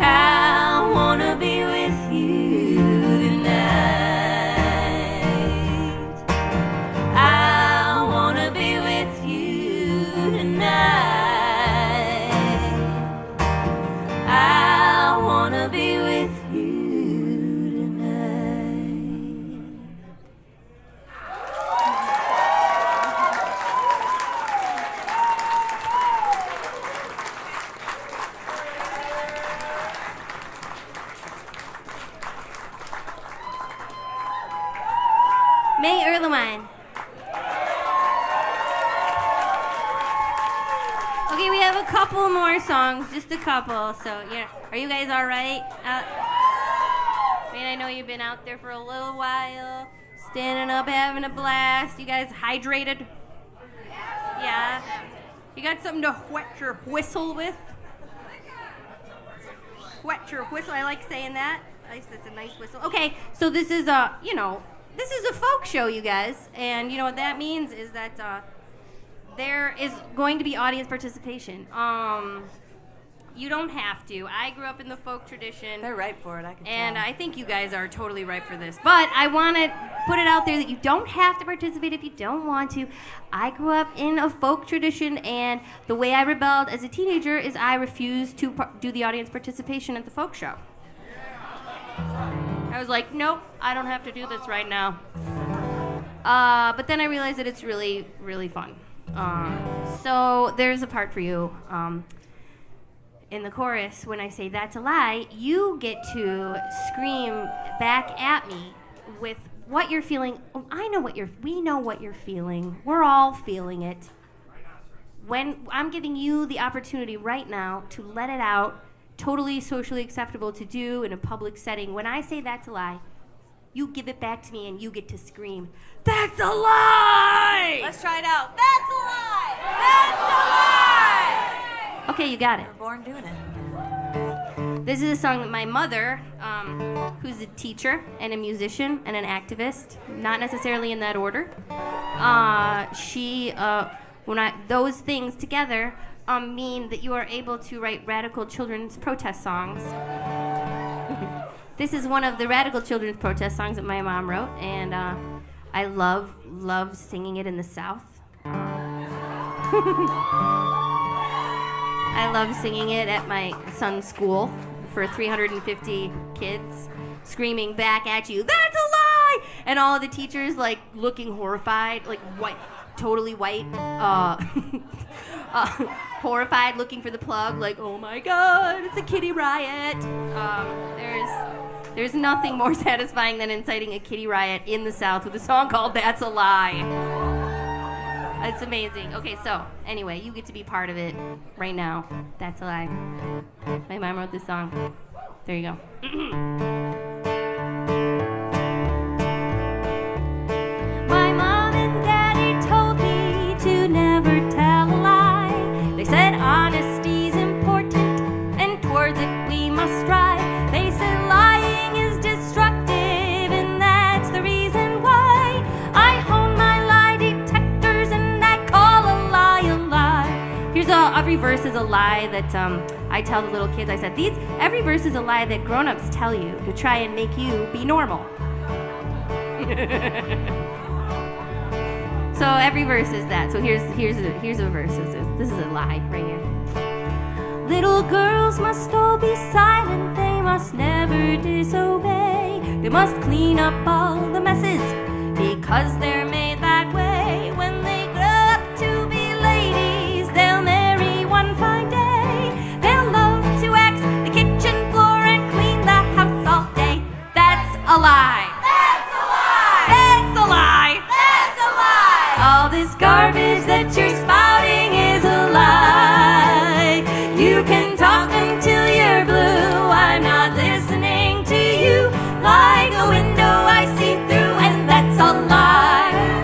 I wanna be with you tonight. I wanna be with you tonight. I wanna be with you tonight. May Erlewine. Okay, we have a couple more songs, just a couple. So, yeah, are you guys all right? I mean, I know you've been out there for a little while, standing up, having a blast. You guys hydrated? Yeah. You got something to wet your whistle with? Wet your whistle. I like saying that. At least that's a nice whistle. Okay, so this is this is a folk show, you guys, and you know what that means is that there is going to be audience participation. You don't have to. I grew up in the folk tradition. They're ripe for it, I can tell. And I think you guys are totally ripe for this. But I want to put it out there that you don't have to participate if you don't want to. I grew up in a folk tradition, and the way I rebelled as a teenager is I refused to do the audience participation at the folk show. I was like, nope, I don't have to do this right now. But then I realized that it's really, really fun. So there's a part for you. In the chorus, when I say that's a lie, you get to scream back at me with what you're feeling. Oh, we know what you're feeling. We're all feeling it. When I'm giving you the opportunity right now to let it out, totally socially acceptable to do in a public setting. When I say that's a lie, you give it back to me and you get to scream, that's a lie! Let's try it out. That's a lie! That's a lie! Okay, you got it. We're born doing it. This is a song that my mother, who's a teacher and a musician and an activist, not necessarily in that order, those things together mean that you are able to write radical children's protest songs. This is one of the radical children's protest songs that my mom wrote, and I love singing it in the South. I love singing it at my son's school for 350 kids, screaming back at you, that's a lie! And all of the teachers, like, looking horrified, like, white, totally white, horrified, looking for the plug, like, oh my God, it's a kitty riot. There's nothing more satisfying than inciting a kitty riot in the South with a song called That's a Lie. It's amazing. Okay, so, anyway, you get to be part of it right now. That's a lie. My mom wrote this song. There you go. My mom and daddy told me to never tell a lie. They said honesty's important and towards it we must strive. They said lying is destructive and that's the reason why I hone my lie detectors and I call a lie a lie. Here's every verse is a lie that I tell the little kids. I said, every verse is a lie that grown-ups tell you to try and make you be normal. So every verse is that. So here's a verse. This is a lie right here. Little girls must all be silent. They must never disobey. They must clean up all the messes because they're made that way. When they grow up to be ladies, they'll marry one fine day. They'll love to wax the kitchen floor and clean the house all day. That's a lie. That's a lie. That's a lie. That's a lie. All this garbage that you're spouting is a lie. You can talk until you're blue. I'm not listening to you. Like a window I see through, and that's a lie.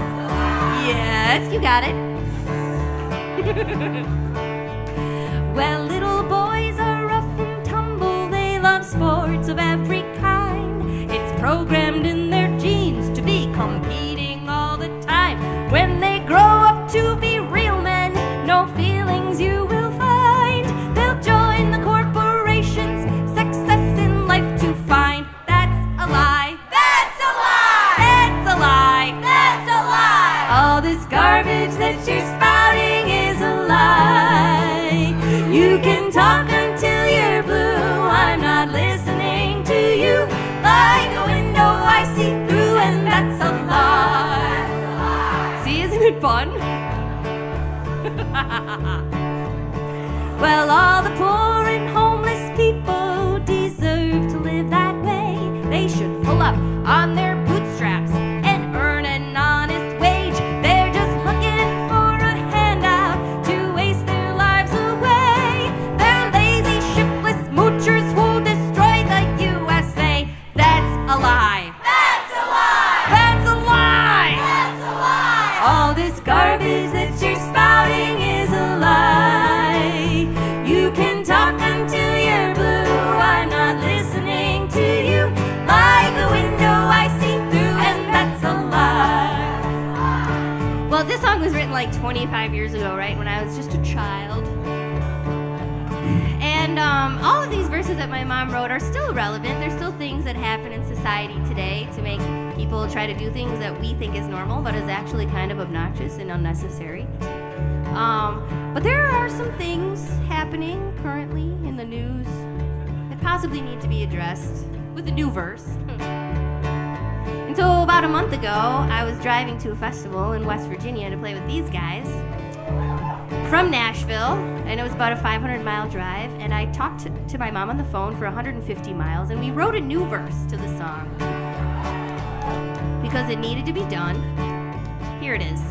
You can talk until you're blue. I'm not listening to you. Like a window I see through, and that's a lie. See, isn't it fun? Well, all the poor and homeless people deserve to live that way. They should pull up on their bootstraps and earn an honest wage. They're just looking for a handout to waste their lives away. They're lazy, shiftless moochers who'll destroy the USA. That's a lie. That's a lie. That's a lie. That's a lie. All this garbage that you're spouting is a lie. You can talk until you're blue. I'm not listening to you. Like a window I see through, and that's a lie. Well, this song was written like 25 years ago, right? When I was just a child. And all of these verses that my mom wrote are still relevant. There's still things that happen in society today to make people try to do things that we think is normal, but is actually kind of obnoxious and unnecessary. But there are some things happening currently in the news that possibly need to be addressed with a new verse. And so about a month ago, I was driving to a festival in West Virginia to play with these guys from Nashville, and it was about a 500-mile drive, and I talked to my mom on the phone for 150 miles, and we wrote a new verse to the song because it needed to be done. Here it is.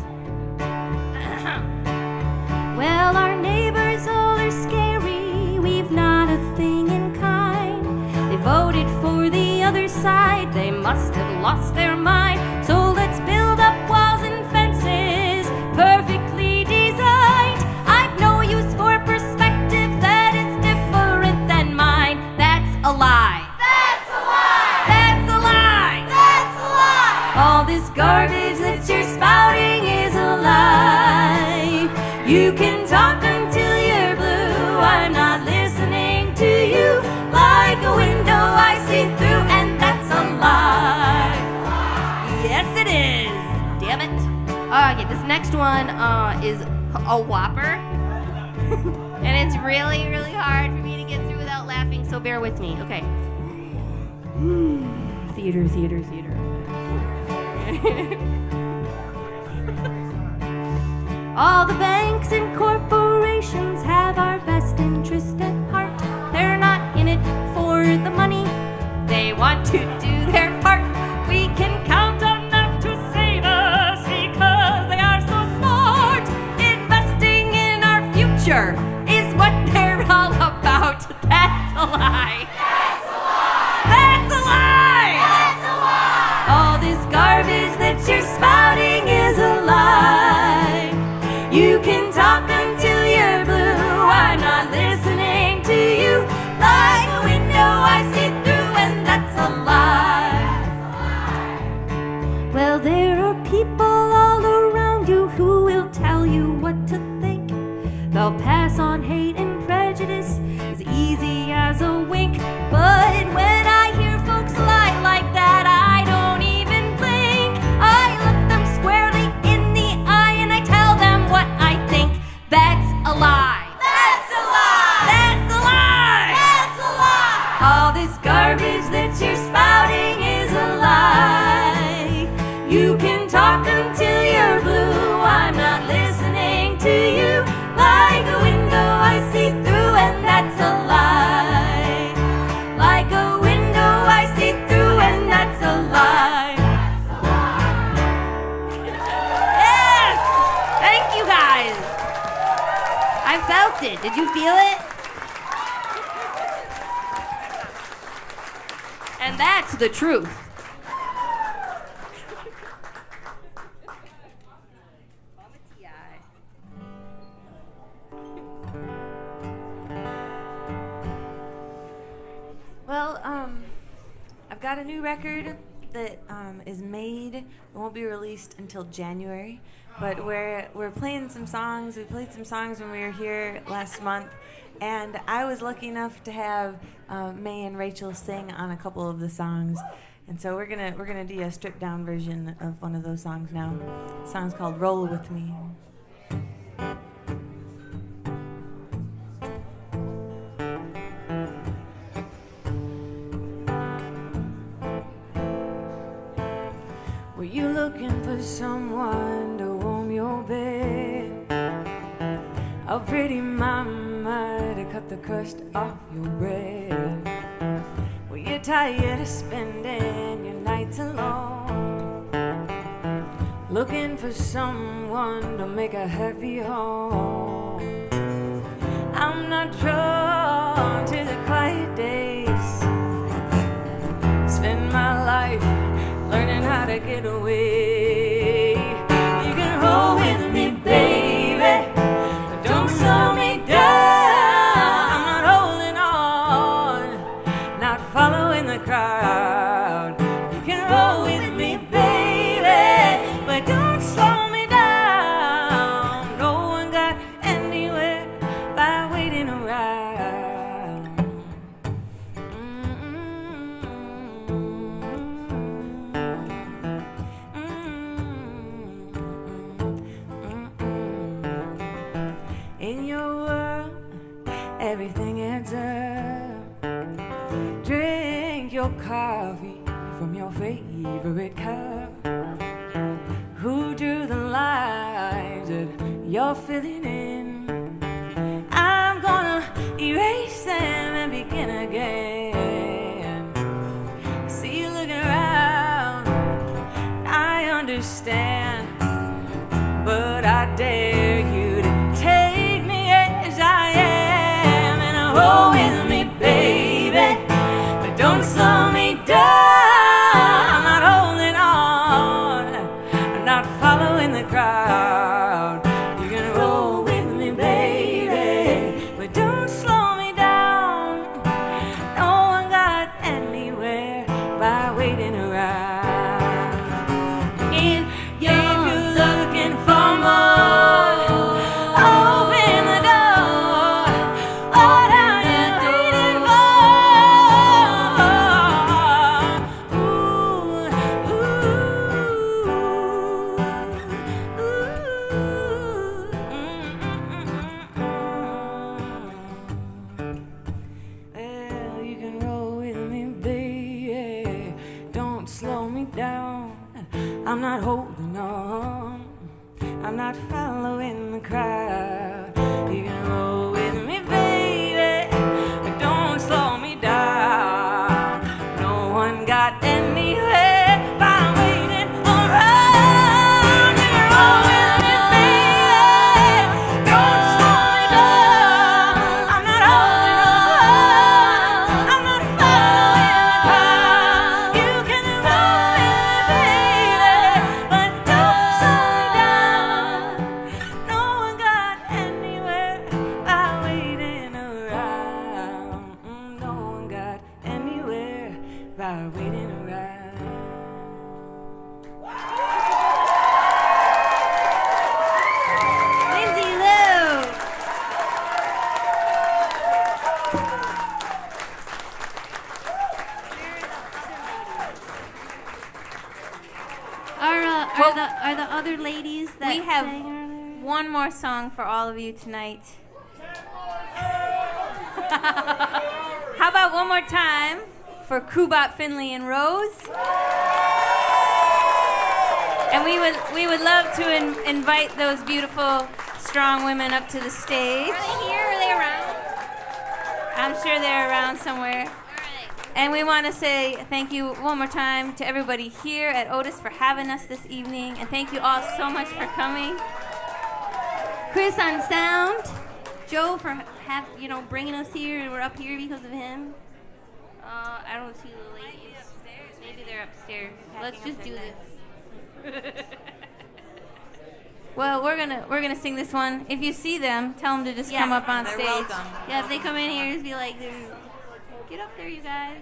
Well, our neighbors all are scary. We've not a thing in kind. They voted for the other side. They must have lost their mind. So let's build up walls and fences, perfectly designed. I've no use for perspective that is different than mine. That's a lie. That's a lie. That's a lie. That's a lie. All this garbage that you're spouting is a lie. You can talk until you're blue. I'm not listening to you. Like a window I see through, and that's a lie. Yes, it is. Damn it. Okay, this next one is a whopper. And it's really, really hard for me to get through without laughing, so bear with me. Okay. Theater. All the banks and corporations have our best interest at heart. They're not in it for the money. They want to do their part. We can count on them to save us because they are so smart. Investing in our future is what they're all about. That's a lie. That's a lie. That's a lie. That's a lie. All this garbage that you're spouting is a lie. You can talk until you're blue. I'm not listening to you. Like a window I see through, and that's a lie. Well, there are people all around you who will tell you what to think. They'll pass on hate and prejudice as easy as a wink. But when I hear folks lie like that, I don't even blink. I look them squarely in the eye and I tell them what I think. That's a lie. That's a lie. That's a lie. That's a lie. All this garbage that you're spouting is a lie. You can talk until you're blue. I'm not listening to you. Like a window I see through, and that's a lie. Like a window I see through, and that's a lie. Yes! Thank you guys. I felt it. Did you feel it? And that's the truth. Well, I've got a new record that is made. It won't be released until January, but we're playing some songs. We played some songs when we were here last month, and I was lucky enough to have May and Rachel sing on a couple of the songs, and so we're gonna do a stripped down version of one of those songs now. The song's called "Roll With Me." for someone to warm your bed. A pretty mama to cut the crust off your bread. Well, you're tired of spending your nights alone, looking for someone to make a happy home. I'm not drawn to the quiet days. Spend my life learning how to get away. You can roll with me, baby, but don't slow me down. I'm not holding on, not following the crowd. You can roll with me, baby, but don't slow me down. No one got anywhere by waiting around. In your world, everything adds up. Drink your coffee from your favorite cup. Who drew the lives that you're filling in? I'm gonna erase them and begin again. See you looking around, I understand, but I dare you to take me as I am. And roll with me, baby, but don't slow me down. I'm not holding on, I'm not following the crowd. You can roll with me, baby, but don't slow me down. No one got anywhere by waiting around. If you're looking for more, open the door. What are you waiting for? Well, you can roll with me, baby. Don't slow me down. I'm not holding on, I'm not following the crowd. You can roll with me, baby, but don't slow me down. No one got anywhere by waiting around. You can roll with me, baby, don't slow me down. I'm not holding on, I'm not following the crowd. You can roll with me, baby, but don't slow me down. No one got anywhere by waiting around. No one got anywhere by waiting around. Lindsay Lou. Are the other ladies that We have sang earlier? one more song for all of you tonight. How about one more time for Kubot, Finley, and Rose? And we would love to invite those beautiful, strong women up to the stage. Are they here? Are they around? I'm sure they're around somewhere. All right. And we want to say thank you one more time to everybody here at Otus for having us this evening. And thank you all so much for coming. Chris on sound. Joe for bringing us here, and we're up here because of him. I don't see the ladies. Maybe they're upstairs. Let's just do this. Well, we're gonna sing this one. If you see them, tell them to just come up on they're stage. welcome. Yeah, if they come in here, just be like, get up there, you guys.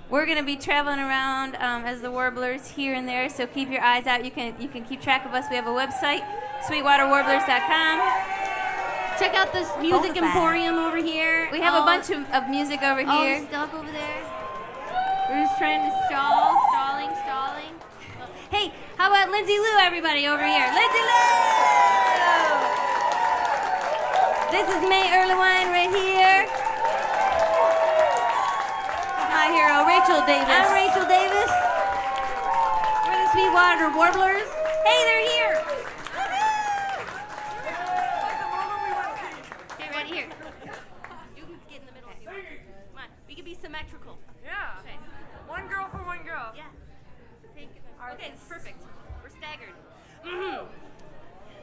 We're gonna be traveling around as the Warblers here and there, so keep your eyes out. You can keep track of us. We have a website, sweetwaterwarblers.com. Check out this music emporium over here. We have a bunch of music over all here. the stuff over there. We're just trying to stalling. Hey, how about Lindsay Lou, everybody over here? Lindsay Lou! This is May Erlewine right here. My hero, Rachel Davis. I'm Rachel Davis. Sweetwater Warblers. Hey, they're here. Okay, ready here. You can get in the middle if you want. Come on, we can be symmetrical. Yeah. Okay. One girl for one girl. Yeah. Okay, perfect. We're staggered.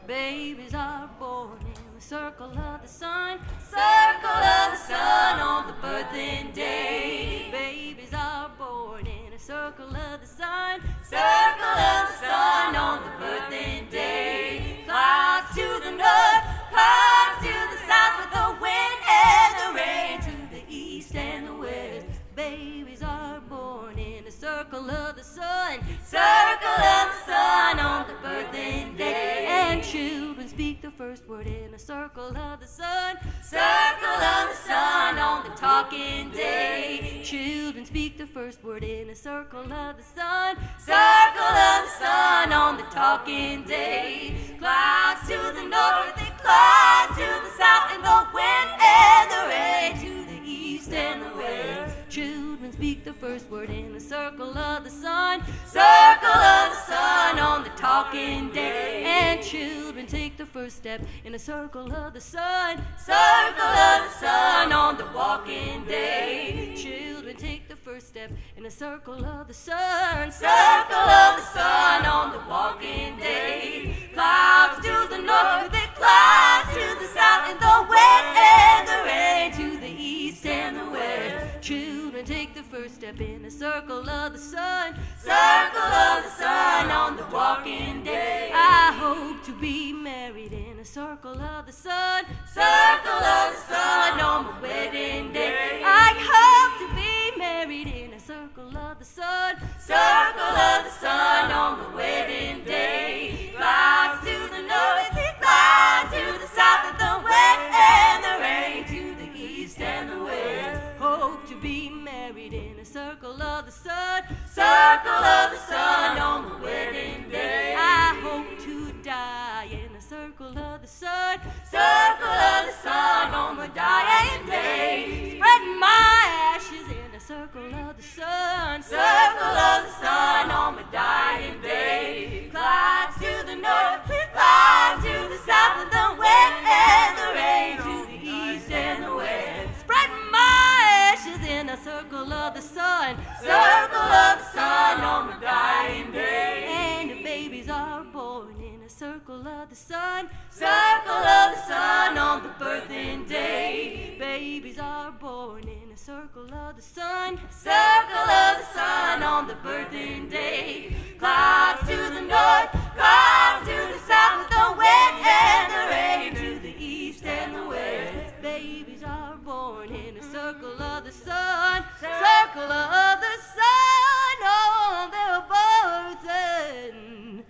Babies are born in the circle of the sun, circle of the sun on the birthing day. Babies are born in a circle of the sun, circle of the sun on the birthing day. Clouds to the north, clouds to the south, with the wind and the rain to the east and the west. Babies are born in a circle of the sun, circle of the sun on the birthing day. And children speak the first word in a circle of the sun, circle of the sun on the talking day. Children speak the first word in a circle of the sun, circle of the sun on the talking day. Clouds to the north, the clouds to the south, and the wind and the rain to the east and the west. Children speak the first word in a circle of the sun, circle of the sun on the talking day. And children take the first step in a circle of the sun, circle of the sun on the walking day. Children take the first step in a circle of the sun, circle of the sun on the walking day. Clouds to the north, the clouds to the south, and the wind and the rain to the east and the west. Children take the first step in a circle of the sun, circle of the sun on the walking day. I hope to be married in a circle of the sun, circle of the sun on my wedding day. I hope to be married in a circle of the sun, circle of the sun on the wedding day. Clouds to the north, clouds to the south, and the wind and the rain to the east and the west. Hope to be married in a circle of the sun, circle of the sun on the wedding day. I hope to die in a circle of the sun, circle of the sun on my dying day. Spreading my ashes in a circle of the sun, circle of the sun on my dying day. Clouds to the north, clouds to the south, and the wind and the rain to the east and the west. Spreading my ashes in a circle of the sun, circle of the sun on my dying day. And the babies are born in a circle of the sun, circle of the sun on the birthing day. Babies are born in a circle of the sun, circle of the sun on the birthing day. Clouds to the north, clouds to the south, with the wind and the rain to the east and the west. Babies are born in a circle of the sun, circle of the sun on their birthing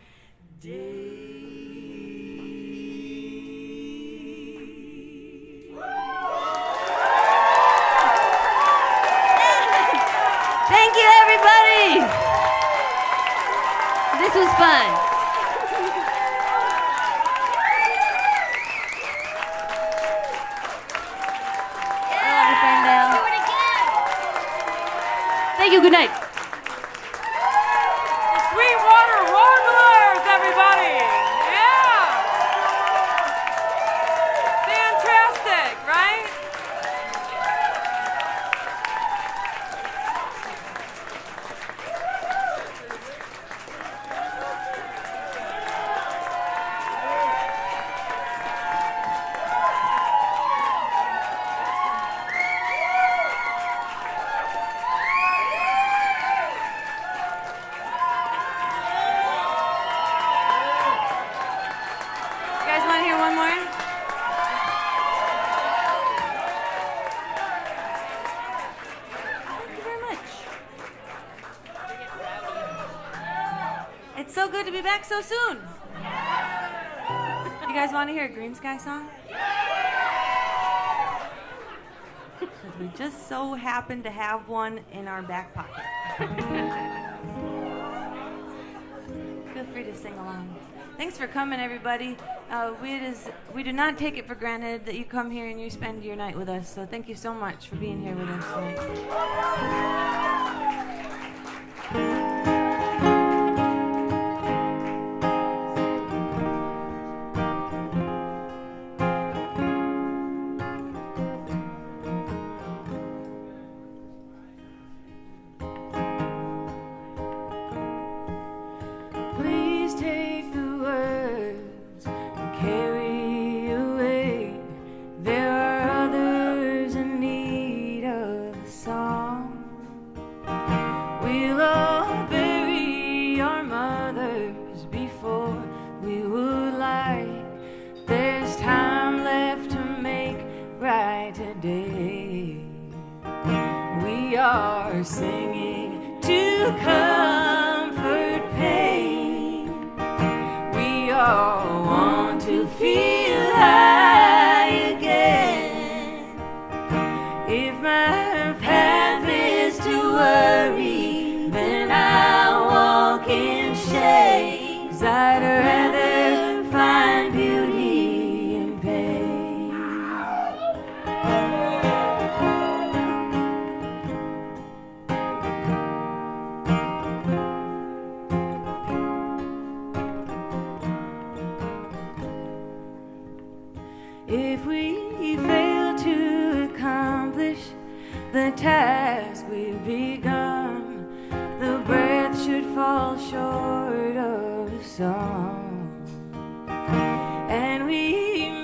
day. Thank you, everybody. This was fun. Ferndale. Thank you. Good night. Sweetwater Warblers, everybody! Yeah! Fantastic, right? You guys want to hear one more? Thank you very much. It's so good to be back so soon. You guys want to hear a Green Sky song? Because we just so happen to have one in our back pocket. Feel free to sing along. Thanks for coming, everybody. We do not take it for granted that you come here and you spend your night with us. So thank you so much for being here with us tonight. night today. We are singing to comfort pain. We all want to feel high again. If my path is to worry, then I'll walk in shade. 'Cause I'd rather find beauty in pain. If we fail to accomplish the task we've begun, the breath should fall short of the song. And we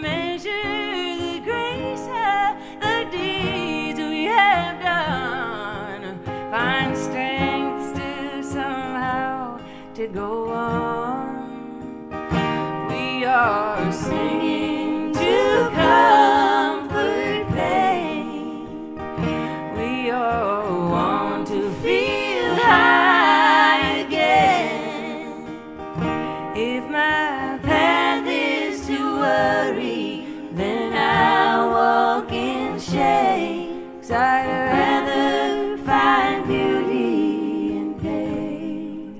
measure the grace of the deeds we have done, find strength to somehow to go on. We are singing to comfort pain. We all want to feel high again. If my path is to worry, then I'll walk in shade. 'Cause I'd rather find beauty in pain.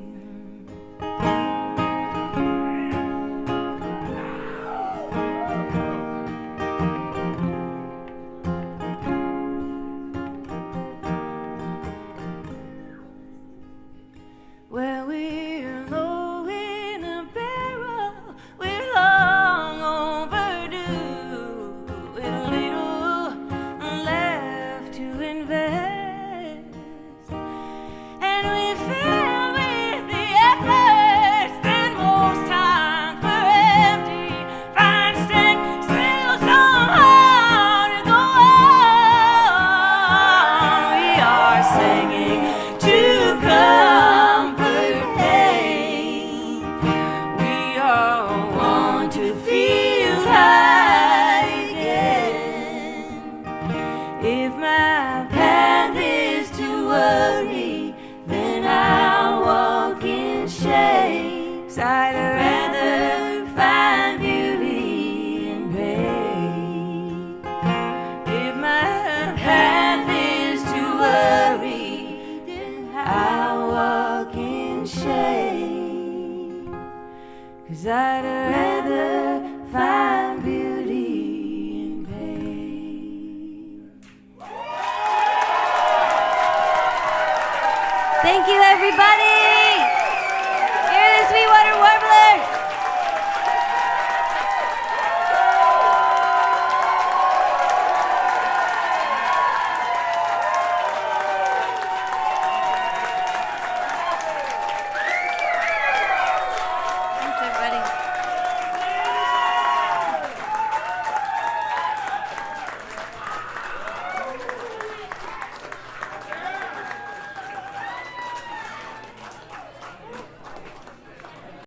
Well, we're low in a barrel, we're long overdue, with little left to invest, and we fail with the efforts that most times were empty. Find strength still somehow to go on. We are singing to comfort pain. We all want to feel high again. If my path is to worry, then I'll walk in shade. 'Cause I'd rather find beauty in pain. If my path is to worry, then I'll walk in shade. 'Cause I'd rather find beauty in pain. Thank you, everybody.